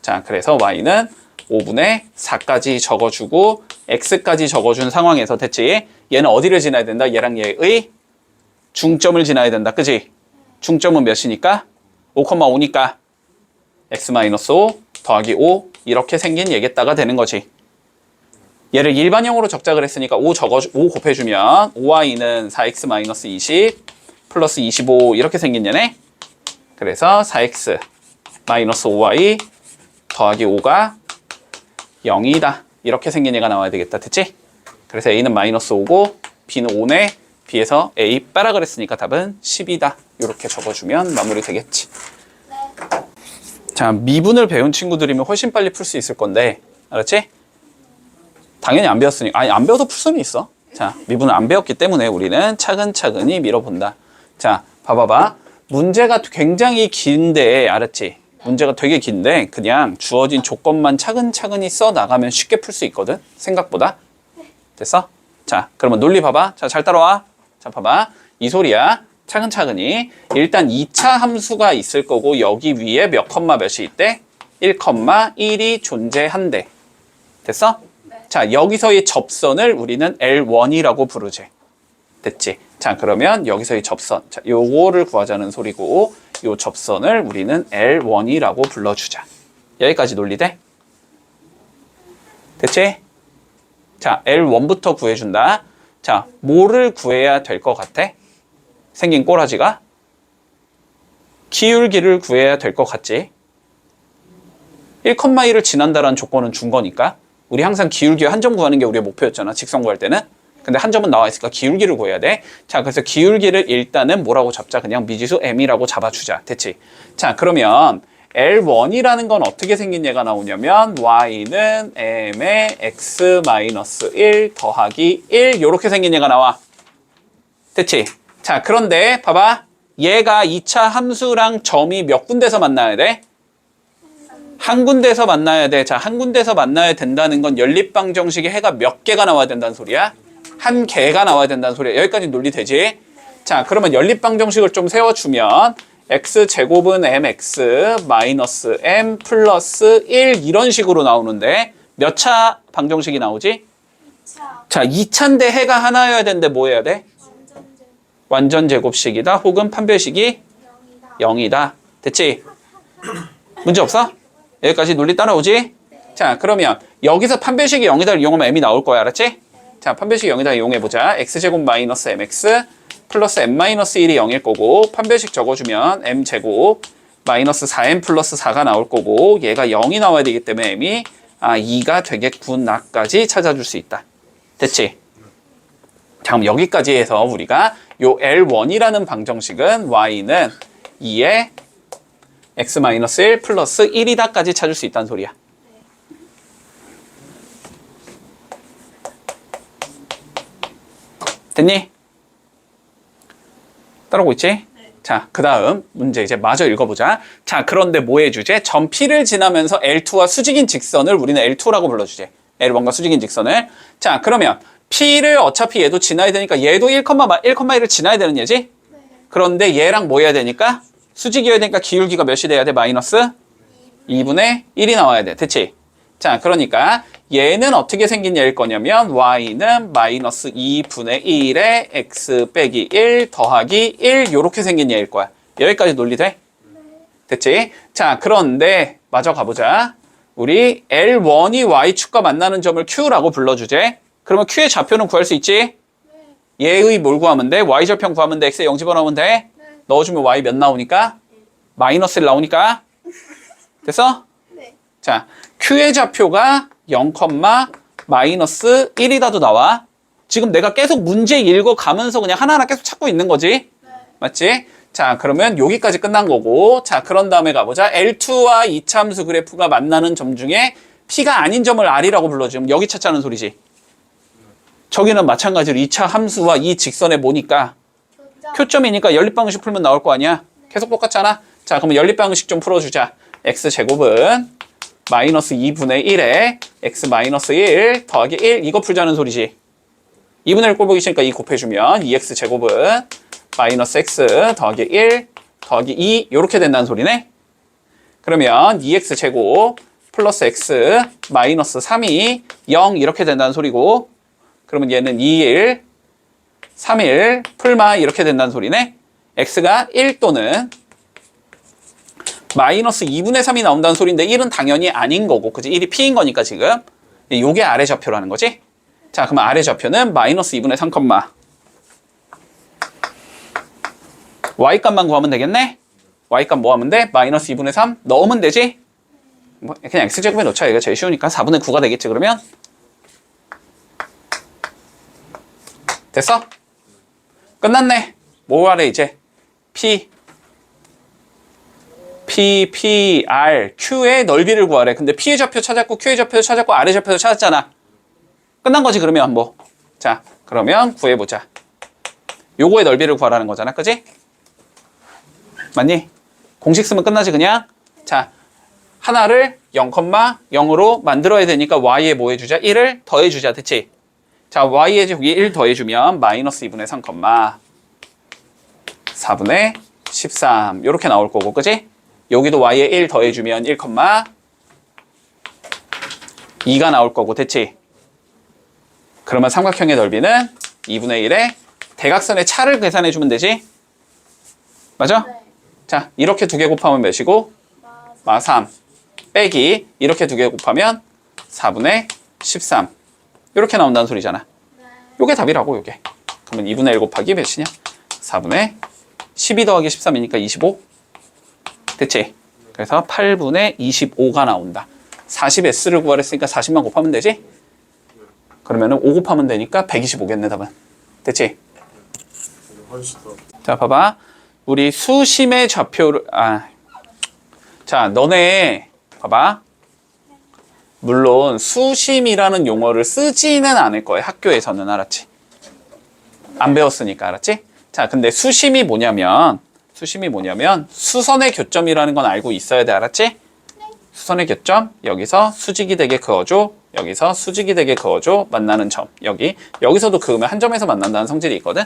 자, 그래서 y는 5분의 4까지 적어주고 x까지 적어준 상황에서 됐지? 얘는 어디를 지나야 된다? 얘랑 얘의 중점을 지나야 된다. 그지? 중점은 몇이니까? 5,5니까 x-5 더하기 5 이렇게 생긴 얘겠다가 되는 거지. 얘를 일반형으로 적자 그랬으니까 5 곱해주면 5y는 4x-20 플러스 25 이렇게 생긴 얘네. 그래서 4x 마이너스 5y 더하기 5가 0이다. 이렇게 생긴 얘가 나와야 되겠다. 됐지? 그래서 a는 마이너스 5고 b는 5네. b에서 a 빼라 그랬으니까 답은 10이다. 이렇게 적어주면 마무리 되겠지. 네. 자, 미분을 배운 친구들이면 훨씬 빨리 풀 수 있을 건데 알았지? 당연히 안 배웠으니까 아니 안 배워도 풀 수는 있어. 자, 미분을 안 배웠기 때문에 우리는 차근차근히 밀어본다. 자, 봐봐봐. 문제가 굉장히 긴데 알았지? 문제가 되게 긴데 그냥 주어진 조건만 차근차근히 써 나가면 쉽게 풀 수 있거든. 생각보다. 됐어? 자, 그러면 논리 봐봐. 자, 잘 따라와. 자, 봐봐. 이 소리야. 차근차근히. 일단 2차 함수가 있을 거고 여기 위에 몇 컴마 몇이 있대? 1,1이 존재한대. 됐어? 네. 자, 여기서의 접선을 우리는 L1이라고 부르지. 됐지? 자, 그러면 여기서의 접선. 자, 요거를 구하자는 소리고 요 접선을 우리는 L1이라고 불러주자. 여기까지 논리돼? 됐지? 자, L1부터 구해준다. 자, 뭐를 구해야 될 것 같아? 생긴 꼬라지가? 기울기를 구해야 될 것 같지? 1,1을 지난다라는 조건은 준 거니까 우리 항상 기울기 한 점 구하는 게 우리의 목표였잖아. 직선 구할 때는. 근데 한 점은 나와 있으니까 기울기를 구해야 돼. 자, 그래서 기울기를 일단은 뭐라고 잡자? 그냥 미지수 m이라고 잡아주자. 됐지? 자, 그러면 L1이라는 건 어떻게 생긴 얘가 나오냐면 y는 m의 x-1 더하기 1 요렇게 생긴 얘가 나와. 됐지? 자, 그런데 봐봐. 얘가 2차 함수랑 점이 몇 군데서 만나야 돼? 한 군데서 만나야 돼. 자, 한 군데서 만나야 된다는 건 연립방정식의 해가 몇 개가 나와야 된다는 소리야? 한 개가 나와야 된다는 소리야. 여기까지 논리 되지? 자, 그러면 연립방정식을 좀 세워주면 x제곱은 mx 마이너스 m 플러스 1 이런 식으로 나오는데 몇 차 방정식이 나오지? 2차. 자, 2차인데 해가 하나여야 되는데 뭐 해야 돼? 완전제. 완전 제곱식이다 혹은 판별식이 0이다. 0이다. 됐지? 문제 없어? 여기까지 논리 따라오지? 자, 그러면 여기서 판별식이 0이다를 이용하면 m이 나올 거야. 알았지? 자, 판별식 0이다 이용해보자. x제곱 마이너스 mx 플러스 m 마이너스 1이 0일 거고 판별식 적어주면 m제곱 마이너스 4m 플러스 4가 나올 거고 얘가 0이 나와야 되기 때문에 m이 2가 되겠구나까지 찾아줄 수 있다. 됐지? 자, 그럼 여기까지 해서 우리가 요 L1이라는 방정식은 y는 2에 x-1 플러스 1이다까지 찾을 수 있다는 소리야. 됐니? 따라오고 있지? 네. 자, 그 다음 문제 이제 마저 읽어보자. 자, 그런데 뭐 해주제? 점 P를 지나면서 L2와 수직인 직선을 우리는 L2라고 불러주제. L1과 수직인 직선을. 자, 그러면 P를 어차피 얘도 지나야 되니까 얘도 1,1을 지나야 되는 얘지? 네. 그런데 얘랑 뭐 해야 되니까? 수직이어야 되니까 기울기가 몇이 돼야 돼? 마이너스 2분의 1이 나와야 돼. 됐지? 자, 그러니까 얘는 어떻게 생긴 얘일 거냐면 y는 마이너스 2분의 1에 x 빼기 1 더하기 1 요렇게 생긴 얘일 거야. 여기까지 논리 돼? 됐지? 자, 그런데 마저 가보자. 우리 L1이 y축과 만나는 점을 Q라고 불러주제. 그러면 Q의 좌표는 구할 수 있지? 얘의 뭘 구하면 돼? y절편 구하면 돼? x에 0 집어넣으면 돼? 넣어주면 y 몇 나오니까? 마이너스 1 나오니까? 됐어? 네. 자, Q의 좌표가 0, 마이너스 1이다도 나와. 지금 내가 계속 문제 읽어가면서 그냥 하나하나 계속 찾고 있는 거지? 네. 맞지? 자, 그러면 여기까지 끝난 거고. 자, 그런 다음에 가보자. L2와 이차함수 그래프가 만나는 점 중에 P가 아닌 점을 R이라고 불러주면 여기 찾자는 소리지. 저기는 마찬가지로 2차 함수와 이 직선에 뭐니까? 표점이니까 연립방정식 풀면 나올 거 아니야? 계속 똑같잖아? 자, 그러면 연립방정식 좀 풀어주자. x제곱은 마이너스 2분의 1에 x 마이너스 1 더하기 1 이거 풀자는 소리지. 2분의 1 꼴보기 싫으니까 2 곱해주면 2x제곱은 마이너스 x 더하기 1 더하기 2 이렇게 된다는 소리네. 그러면 2x제곱 플러스 x 마이너스 3이 0 이렇게 된다는 소리고 그러면 얘는 2일 3일 풀마 이렇게 된다는 소리네. x가 1 또는 마이너스 2분의 3이 나온다는 소리인데 1은 당연히 아닌 거고 그치? 1이 p인 거니까 지금 요게 아래 좌표라는 거지. 자, 그러면 아래 좌표는 마이너스 2분의 3, y값만 구하면 되겠네. y값 뭐 하면 돼? 마이너스 2분의 3 넣으면 되지. 뭐 그냥 x제곱에 넣자. 얘가 제일 쉬우니까 4분의 9가 되겠지 그러면. 됐어? 끝났네. 뭐 하래 이제? P, R, Q의 넓이를 구하래. 근데 P의 좌표 찾았고 Q의 좌표 찾았고 R의 좌표도 찾았잖아. 끝난 거지 그러면 뭐. 자, 그러면 구해보자. 요거의 넓이를 구하라는 거잖아. 그지? 맞니? 공식 쓰면 끝나지 그냥. 자, 하나를 0,0으로 만들어야 되니까 y에 뭐 해주자? 1을 더해주자. 됐지? 자, y에 1 더해주면 마이너스 2분의 3, 4분의 13 이렇게 나올 거고 그지? 여기도 y에 1 더해주면 1, 2가 나올 거고 됐지? 그러면 삼각형의 넓이는 2분의 1에 대각선의 차를 계산해주면 되지? 맞아? 네. 자, 이렇게 두 개 곱하면 몇이고? 마 3 빼기 이렇게 두 개 곱하면 4분의 13 이렇게 나온다는 소리잖아. 요게 답이라고 요게. 그러면 2분의 1 곱하기 몇이냐? 4분의 12 더하기 13이니까 25 됐지? 그래서 8분의 25가 나온다. 40S를 구하랬으니까 40만 곱하면 되지? 그러면은 5 곱하면 되니까 125겠네, 답은. 됐지? 훨씬 더. 자, 봐봐. 우리 수심의 좌표를, 자, 너네, 봐봐. 물론 수심이라는 용어를 쓰지는 않을 거야, 학교에서는. 알았지? 안 배웠으니까. 알았지? 자, 근데 수심이 뭐냐면 수선의 교점이라는 건 알고 있어야 돼. 알았지? 수선의 교점, 여기서 수직이 되게 그어줘, 여기서 수직이 되게 그어줘, 만나는 점, 여기서도 그으면 한 점에서 만난다는 성질이 있거든?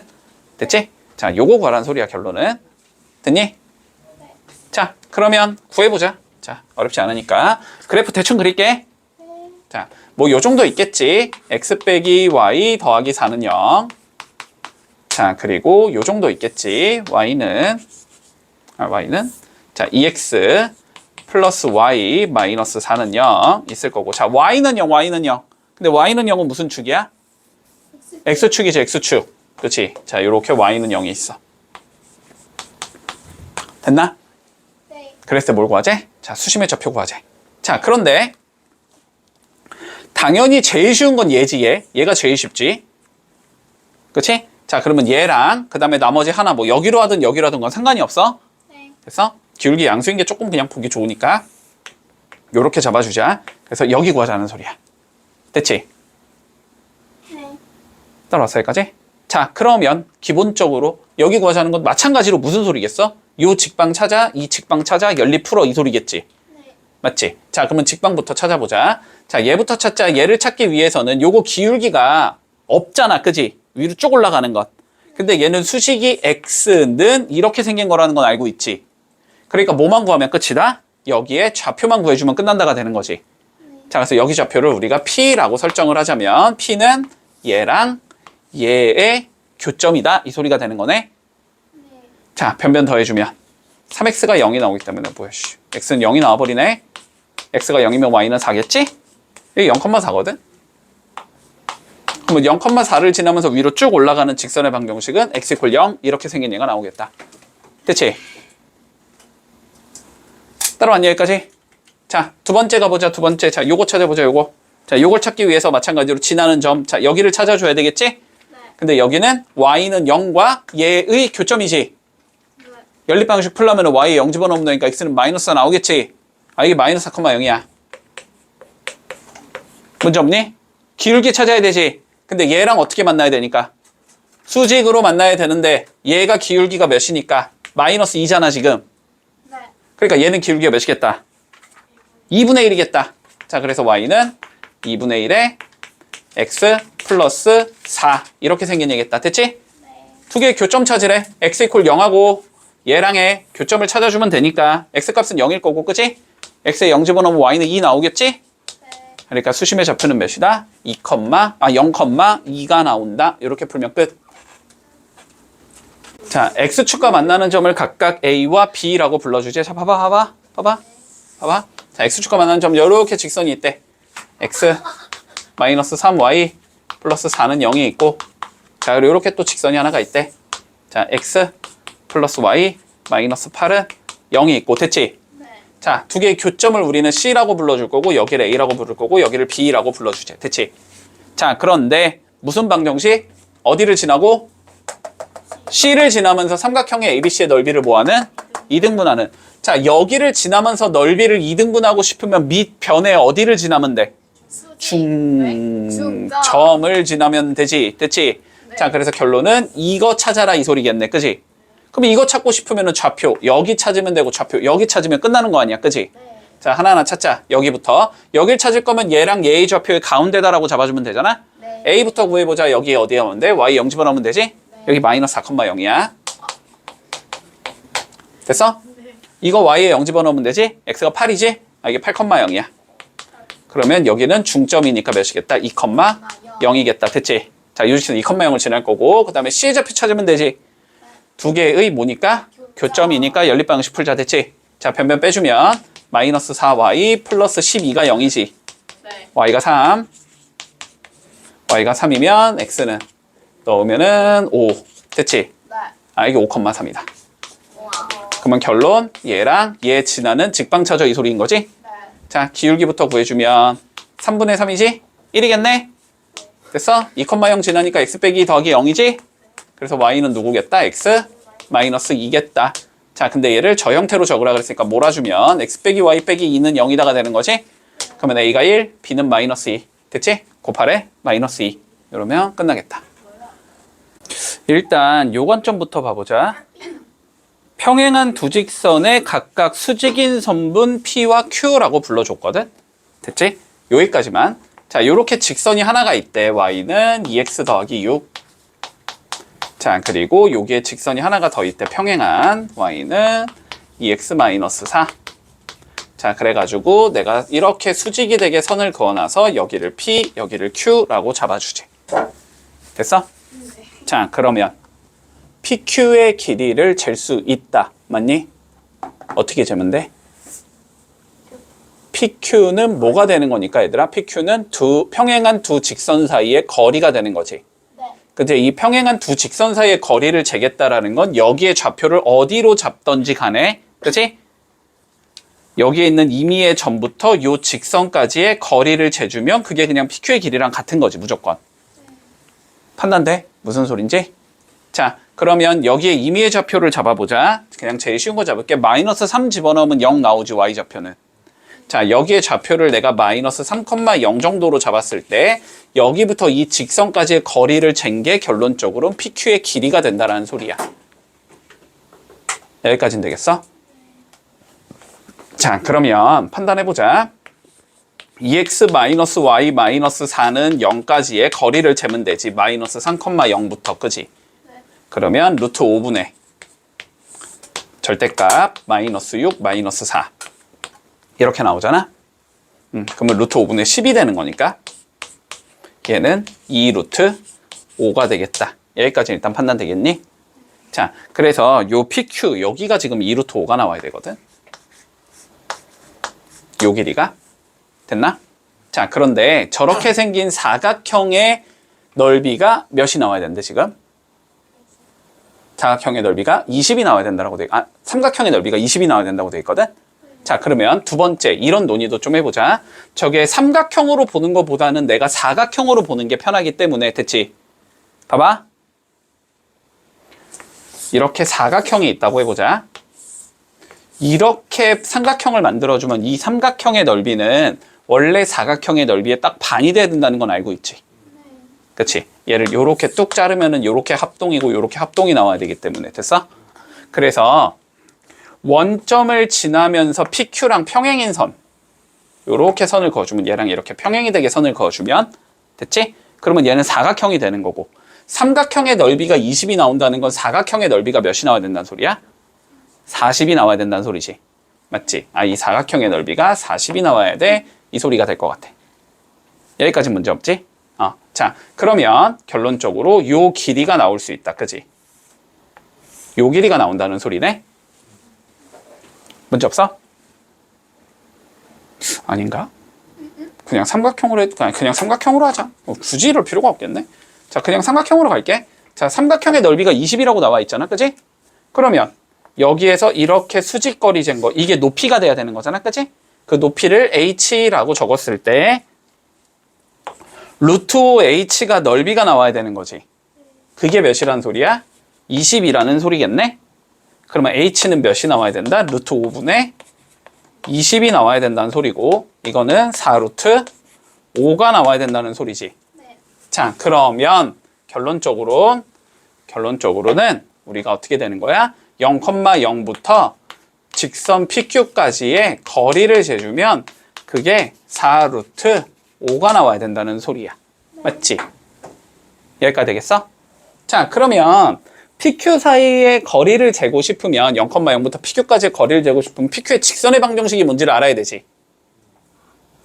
됐지? 자, 요거 구하라는 소리야, 결론은. 됐니? 자, 그러면 구해보자. 자, 어렵지 않으니까 그래프 대충 그릴게. 자, 뭐 요 정도 있겠지. x 빼기 y 더하기 4는 0. 자, 그리고 요 정도 있겠지. y는 자, 2x 플러스 y 마이너스 4는 0 있을 거고. 자, y는 0. 근데 y는 0은 무슨 축이야? x축이지, x축. 그렇지? 자, 요렇게 y는 0이 있어. 됐나? 네. 그랬을 때 뭘 구하지? 자, 수심의 좌표 구하지. 자, 그런데 당연히 제일 쉬운 건 얘지, 얘. 얘가 제일 쉽지. 그치? 자, 그러면 얘랑 그 다음에 나머지 하나 뭐 여기로 하든 여기로 하든 건 상관이 없어. 네. 됐어? 기울기 양수인 게 조금 그냥 보기 좋으니까 요렇게 잡아주자. 그래서 여기 구하자는 소리야. 됐지? 네. 따라왔어, 여기까지? 자, 그러면 기본적으로 여기 구하자는 건 마찬가지로 무슨 소리겠어? 요 직방 찾아, 이 직방 찾아, 연립 풀어, 이 소리겠지? 네. 맞지? 자, 그러면 직방부터 찾아보자. 자, 얘부터 찾자. 얘를 찾기 위해서는 요거 기울기가 없잖아, 그지? 위로 쭉 올라가는 것. 근데 얘는 수식이 x는 이렇게 생긴 거라는 건 알고 있지? 그러니까 뭐만 구하면 끝이다? 여기에 좌표만 구해주면 끝난다가 되는 거지. 자, 그래서 여기 좌표를 우리가 p라고 설정을 하자면 p는 얘랑 얘의 교점이다, 이 소리가 되는 거네. 자, 변변 더해주면 3x가 0이 나오기 때문에 뭐야, x는 0이 나와버리네. x가 0이면 y는 4겠지? 여기 0,4거든? 그러면 0,4를 지나면서 위로 쭉 올라가는 직선의 방정식은 x = 0 이렇게 생긴 얘가 나오겠다. 됐지? 따라왔니, 여기까지? 자, 두 번째 가보자, 두 번째. 자, 요거 찾아보자, 요거. 자, 요걸 찾기 위해서 마찬가지로 지나는 점. 자, 여기를 찾아줘야 되겠지? 네. 근데 여기는 y는 0과 얘의 교점이지. 네. 연립방식 풀려면 y에 0 집어넣으면 되니까 x는 마이너스가 나오겠지. 아, 이게 마이너스 4,0이야. 문제 없니? 기울기 찾아야 되지. 근데 얘랑 어떻게 만나야 되니까? 수직으로 만나야 되는데 얘가 기울기가 몇이니까? 마이너스 2잖아, 지금. 네. 그러니까 얘는 기울기가 몇이겠다? 2분의 1이겠다. 자, 그래서 y는 2분의 1에 x 플러스 4 이렇게 생긴 얘기겠다. 됐지? 네. 두 개의 교점 찾으래. x = 0하고 얘랑의 교점을 찾아주면 되니까 x 값은 0일 거고, 그치? x에 0 집어넣으면 y는 2 나오겠지? 네. 그러니까 수심의 좌표는 몇이다? 0,2가 나온다. 이렇게 풀면 끝. 자, x축과 만나는 점을 각각 a와 b라고 불러주지. 자, 봐봐. 자, x축과 만나는 점 이렇게 직선이 있대. x 마이너스 3y 플러스 4는 0이 있고, 자, 그리고 이렇게 또 직선이 하나가 있대. 자, x 플러스 y 마이너스 8은 0이 있고, 됐지? 네. 자, 두 개의 교점을 우리는 C라고 불러줄 거고, 여기를 A라고 부를 거고, 여기를 B라고 불러주지. 됐지? 자, 그런데 무슨 방정식? 어디를 지나고? C를 지나면서 삼각형의 ABC의 넓이를 뭐하는? 2등분하는. 자, 여기를 지나면서 넓이를 2등분하고 싶으면 밑변에 어디를 지나면 돼? 수직. 네. 중점. 점을 지나면 되지. 됐지? 네. 자, 그래서 결론은 이거 찾아라, 이 소리겠네. 그지? 그럼 이거 찾고 싶으면 좌표 여기 찾으면 되고, 좌표 여기 찾으면 끝나는 거 아니야, 그지? 네. 자, 하나하나 찾자. 여기부터. 여길 찾을 거면 얘랑 얘의 좌표의 가운데다라고 잡아주면 되잖아. 네. A부터 구해보자. 여기 어디에 오면 돼? Y 0 집어넣으면 되지? 여기 마이너스 4,0이야. 됐어? 네. 이거 Y에 0 집어넣으면 되지? X가 8이지? 아, 이게 8,0이야. 그러면 여기는 중점이니까 몇이겠다? 2,0이겠다. 됐지? 자, 유직선 2,0을 지날 거고, 그 다음에 C의 좌표 찾으면 되지? 두 개의 뭐니까? 교점이니까 연립방식 풀자. 됐지? 자, 변변 빼주면 마이너스 4y 플러스 12가 0이지. 네. y가 3. y가 3이면 x는 넣으면은 5. 됐지? 네. 아, 이게 5,3이다. 우와. 그러면 결론 얘랑 얘 지나는 직방 찾아, 이 소리인 거지? 네. 자, 기울기부터 구해주면 3분의 3이지? 1이겠네? 됐어? 2,0 지나니까 x 빼기 더하기 0이지? 그래서 y는 누구겠다? x 마이너스 2겠다. 자, 근데 얘를 저 형태로 적으라 그랬으니까 몰아주면 x 빼기 y 빼기 2는 0이다가 되는 거지? 그러면 a가 1, b는 마이너스 2. 됐지? 곱하래 마이너스 2. 이러면 끝나겠다. 일단 요 관점부터 봐보자. 평행한 두 직선의 각각 수직인 선분 P와 Q라고 불러줬거든? 됐지? 여기까지만. 자, 요렇게 직선이 하나가 있대. y는 2x 더하기 6. 자, 그리고 여기에 직선이 하나가 더 있대. 평행한 y는 2x 마이너스 4. 자, 그래가지고 내가 이렇게 수직이 되게 선을 그어놔서 여기를 P, 여기를 Q라고 잡아주지. 됐어? 자, 그러면 PQ의 길이를 잴 수 있다. 맞니? 어떻게 재면 돼? PQ는 뭐가 되는 거니까 얘들아? PQ는 평행한 두 직선 사이의 거리가 되는 거지. 네. 근데 이 평행한 두 직선 사이의 거리를 재겠다라는 건 여기에 좌표를 어디로 잡던지 간에, 그치? 여기에 있는 임의의 점부터 요 직선까지의 거리를 재주면 그게 그냥 PQ의 길이랑 같은 거지, 무조건. 판단돼? 무슨 소린지? 자, 그러면 여기에 임의의 좌표를 잡아보자. 그냥 제일 쉬운 거 잡을게. 마이너스 3 집어넣으면 0 나오지, y좌표는. 자, 여기에 좌표를 내가 마이너스 3,0 정도로 잡았을 때 여기부터 이 직선까지의 거리를 잰 게 결론적으로 PQ의 길이가 된다는 소리야. 여기까지는 되겠어? 자, 그러면 판단해보자. 2x-y-4는 0까지의 거리를 재면 되지. 마이너스 3,0부터, 그지? 그러면 루트 5분의 절대값 마이너스 6, 마이너스 4 이렇게 나오잖아? 그러면 루트 5분의 10이 되는 거니까 얘는 2 루트 5가 되겠다. 여기까지 일단 판단되겠니? 자, 그래서 요 PQ 여기가 지금 2 루트 5가 나와야 되거든. 요 길이가 됐나? 자, 그런데 저렇게 생긴 사각형의 넓이가 몇이 나와야 되는데 지금? 사각형의 넓이가 20이 나와야 된다고 돼. 삼각형의 넓이가 20이 나와야 된다고 돼 있거든. 자, 그러면 두 번째 이런 논의도 좀 해보자. 저게 삼각형으로 보는 것보다는 내가 사각형으로 보는 게 편하기 때문에 됐지? 봐봐. 이렇게 사각형이 있다고 해보자. 이렇게 삼각형을 만들어주면 이 삼각형의 넓이는 원래 사각형의 넓이의 딱 반이 돼야 된다는 건 알고 있지? 그치? 얘를 요렇게 뚝 자르면은 요렇게 합동이고 요렇게 합동이 나와야 되기 때문에. 됐어? 그래서 원점을 지나면서 PQ랑 평행인 선 요렇게 선을 그어주면 얘랑 이렇게 평행이 되게 선을 그어주면 됐지? 그러면 얘는 사각형이 되는 거고 삼각형의 넓이가 20이 나온다는 건 사각형의 넓이가 몇이 나와야 된다는 소리야? 40이 나와야 된다는 소리지. 맞지? 이 사각형의 넓이가 40이 나와야 돼. 이 소리가 될 것 같아. 여기까지 문제 없지? 자, 그러면 결론적으로 요 길이가 나올 수 있다. 그지? 요 길이가 나온다는 소리네? 문제 없어? 아닌가? 그냥 삼각형으로 해도 그냥 삼각형으로 하자. 굳이 이럴 필요가 없겠네. 자, 그냥 삼각형으로 갈게. 자, 삼각형의 넓이가 20이라고 나와 있잖아. 그지? 그러면 여기에서 이렇게 수직거리 잰 거, 이게 높이가 돼야 되는 거잖아. 그지? 그 높이를 h라고 적었을 때 루트 5h가 넓이가 나와야 되는 거지. 그게 몇이라는 소리야? 20이라는 소리겠네? 그러면 h는 몇이 나와야 된다? 루트 5분의 20이 나와야 된다는 소리고 이거는 4루트 5가 나와야 된다는 소리지. 네. 자, 그러면 결론적으로는 우리가 어떻게 되는 거야? 0,0부터 직선 PQ까지의 거리를 재주면 그게 4루트 5가 나와야 된다는 소리야. 맞지? 여기까지 되겠어? 자, 그러면 PQ 사이의 거리를 재고 싶으면 0,0부터 PQ까지의 거리를 재고 싶으면 PQ의 직선의 방정식이 뭔지를 알아야 되지.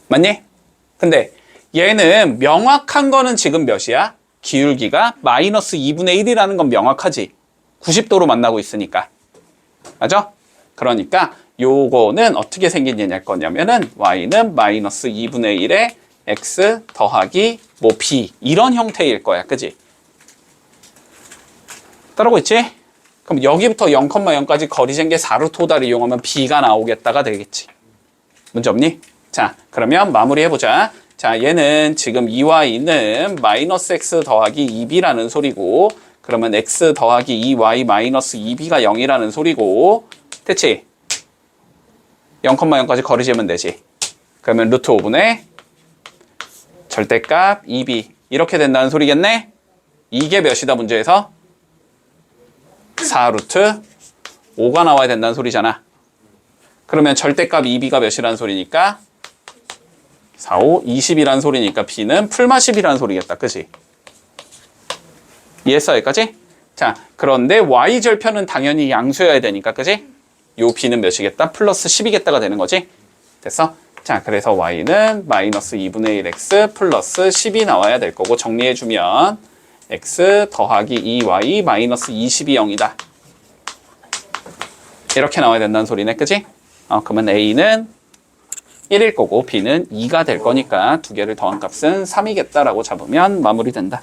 맞니? 근데 얘는 명확한 거는 지금 몇이야? 기울기가 마이너스 2분의 1이라는 건 명확하지. 90도로 만나고 있으니까. 맞아? 그러니까 요거는 어떻게 생긴 얘기할 거냐면은 y는 마이너스 2분의 1에 x 더하기 뭐 b 이런 형태일 거야. 그지? 따라오고 있지? 그럼 여기부터 0,0까지 거리 잰 게 4루트 5다를 이용하면 b가 나오겠다가 되겠지. 문제 없니? 자, 그러면 마무리해보자. 자, 얘는 지금 2y는 마이너스 x 더하기 2b라는 소리고, 그러면 x 더하기 2y 마이너스 2b가 0이라는 소리고, 됐지? 0,0까지 거리 재면 되지. 그러면 루트 5분의 절대값 2b 이렇게 된다는 소리겠네? 이게 몇이다 문제에서? 4 루트 5가 나와야 된다는 소리잖아. 그러면 절대값 2b가 몇이라는 소리니까? 4, 5, 20이라는 소리니까 b는 풀마 10이라는 소리겠다. 그치? 이해했어 여기까지? 자, 그런데 y절편은 당연히 양수여야 되니까 그치? 요 b는 몇이겠다? 플러스 10이겠다가 되는 거지? 됐어? 자, 그래서 y는 마이너스 2분의 1x 플러스 10이 나와야 될 거고 정리해주면 x 더하기 2y 마이너스 20이 0이다. 이렇게 나와야 된다는 소리네. 그치? 그러면 a는 1일 거고 b는 2가 될 거니까 두 개를 더한 값은 3이겠다라고 잡으면 마무리된다.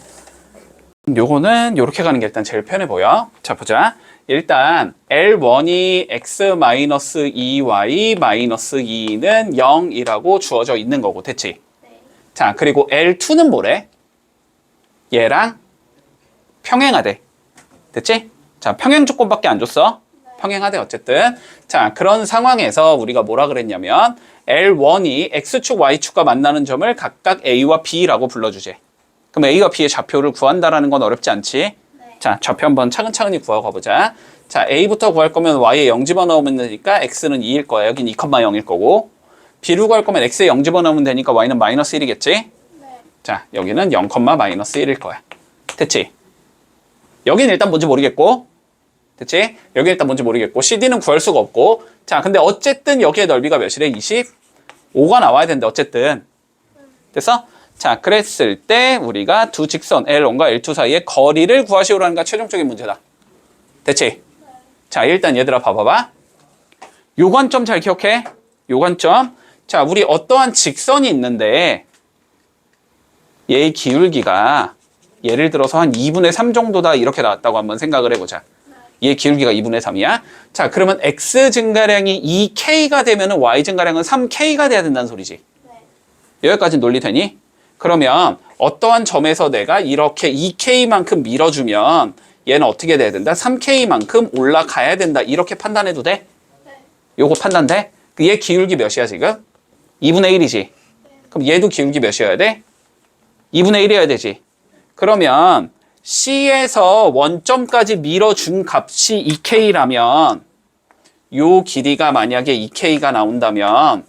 요거는 요렇게 가는 게 일단 제일 편해 보여. 자, 보자. 일단 L1이 x-2y-2는 0이라고 주어져 있는 거고 됐지? 네. 자, 그리고 L2는 뭐래? 얘랑 평행하대. 됐지? 자, 평행 조건밖에 안 줬어. 평행하대 어쨌든. 자, 그런 상황에서 우리가 뭐라 그랬냐면 L1이 x축, y축과 만나는 점을 각각 a와 b라고 불러주지. 그럼 a와 b의 좌표를 구한다라는 건 어렵지 않지? 네. 자, 좌표 한번 차근차근히 구하고 가보자. 자, a부터 구할 거면 y에 0 집어넣으면 되니까 x는 2일 거야. 여긴 2,0일 거고. b를 구할 거면 x에 0 집어넣으면 되니까 y는 마이너스 1이겠지? 네. 자, 여기는 0, 마이너스 1일 거야. 됐지? 여기는 일단 뭔지 모르겠고. 됐지? 여기 일단 뭔지 모르겠고 CD는 구할 수가 없고. 자, 근데 어쨌든 여기의 넓이가 몇이래? 25가 나와야 된다. 어쨌든 됐어? 자, 그랬을 때 우리가 두 직선 L1과 L2 사이의 거리를 구하시오라는 게 최종적인 문제다. 됐지? 자, 일단 얘들아 봐봐봐. 요 관점 잘 기억해. 요 관점. 자, 우리 어떠한 직선이 있는데 얘의 기울기가 예를 들어서 한 2분의 3 정도다 이렇게 나왔다고 한번 생각을 해보자. 얘 기울기가 2분의 3이야. 자, 그러면 x 증가량이 2k가 되면 y 증가량은 3k가 돼야 된다는 소리지. 네. 여기까지 논리 되니? 그러면 어떠한 점에서 내가 이렇게 2k만큼 밀어주면 얘는 어떻게 돼야 된다? 3k만큼 올라가야 된다. 이렇게 판단해도 돼? 네. 요거 판단돼? 얘 기울기 몇이야 지금? 2분의 1이지. 네. 그럼 얘도 기울기 몇이어야 돼? 2분의 1이어야 되지. 그러면 C에서 원점까지 밀어준 값이 2K라면 요 길이가 만약에 2K가 나온다면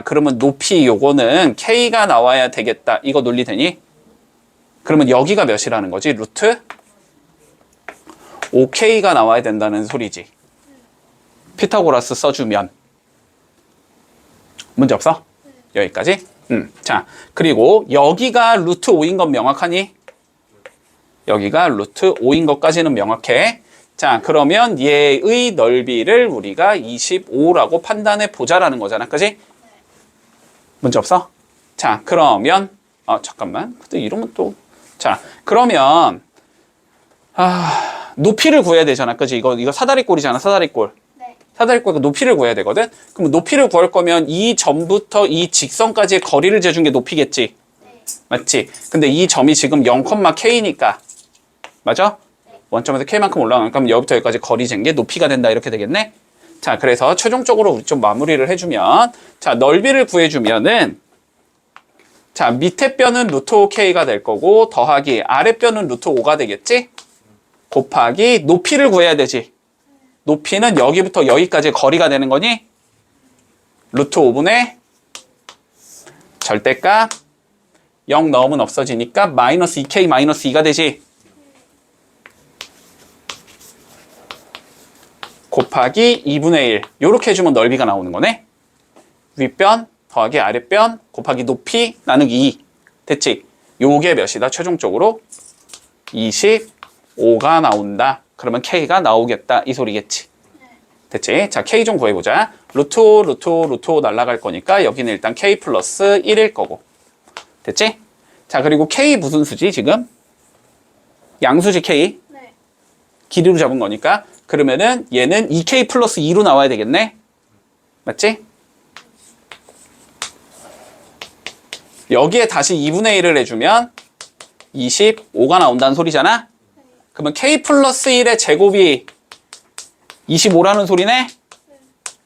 그러면 높이 요거는 K가 나와야 되겠다. 이거 논리 되니? 그러면 여기가 몇이라는 거지? 루트 5K가 나와야 된다는 소리지. 피타고라스 써주면. 문제 없어? 여기까지? 자, 그리고 여기가 루트 5인 건 명확하니? 여기가 루트 5인 것까지는 명확해. 자, 그러면 얘의 넓이를 우리가 25라고 판단해 보자라는 거잖아. 그지? 문제 없어? 자, 그러면 잠깐만. 근데 이러면 또 자, 그러면 높이를 구해야 되잖아. 그지? 이거 사다리꼴이잖아. 사다리꼴. 네. 사다리꼴 높이를 구해야 되거든. 그럼 높이를 구할 거면 이 점부터 이 직선까지의 거리를 재준 게 높이겠지. 네. 맞지? 근데 이 점이 지금 0,k니까 맞아? 원점에서 k만큼 올라가니까 그럼 여기부터 여기까지 거리 잰 게 높이가 된다 이렇게 되겠네? 자, 그래서 최종적으로 우리 좀 마무리를 해주면 자, 넓이를 구해주면은 자, 밑에 뼈는 루트 5k가 될 거고 더하기 아래 뼈는 루트 5가 되겠지? 곱하기 높이를 구해야 되지. 높이는 여기부터 여기까지 거리가 되는 거니? 루트 5분의 절대값 0 넣으면 없어지니까 마이너스 2k 마이너스 2가 되지. 곱하기 2분의 1 요렇게 해주면 넓이가 나오는 거네. 윗변 더하기 아랫변 곱하기 높이 나누기 2 됐지? 요게 몇이다? 최종적으로 25가 나온다. 그러면 K가 나오겠다 이 소리겠지. 됐지? 자, K 좀 구해보자. 루트 5 날라갈 거니까 여기는 일단 K 플러스 1일 거고 됐지? 자, 그리고 K 무슨 수지 지금? 양수지 K 네. 길이로 잡은 거니까 그러면은 얘는 2K 플러스 2로 나와야 되겠네? 맞지? 여기에 다시 2분의 1을 해주면 25가 나온다는 소리잖아. 그러면 k 플러스 1의 제곱이 25라는 소리네.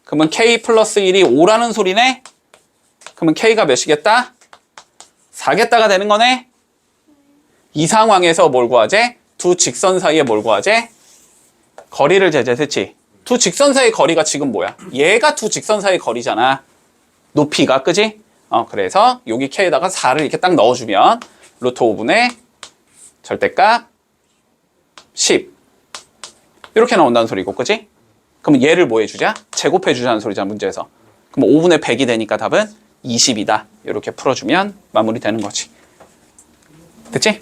그러면 k 플러스 1이 5라는 소리네. 그러면 k가 몇이겠다? 4겠다가 되는 거네. 이 상황에서 뭘 구하재? 두 직선 사이에 뭘 구하재? 거리를 제재했지. 두 직선 사이의 거리가 지금 뭐야? 얘가 두 직선 사이의 거리잖아. 높이가, 그지? 그래서 여기 k에다가 4를 이렇게 딱 넣어주면 루트 5분의 절대값 10 이렇게 나온다는 소리고, 그지? 그럼 얘를 뭐 해주자? 제곱해주자는 소리잖아, 문제에서. 그럼 5분의 100이 되니까 답은 20이다. 이렇게 풀어주면 마무리되는 거지. 됐지?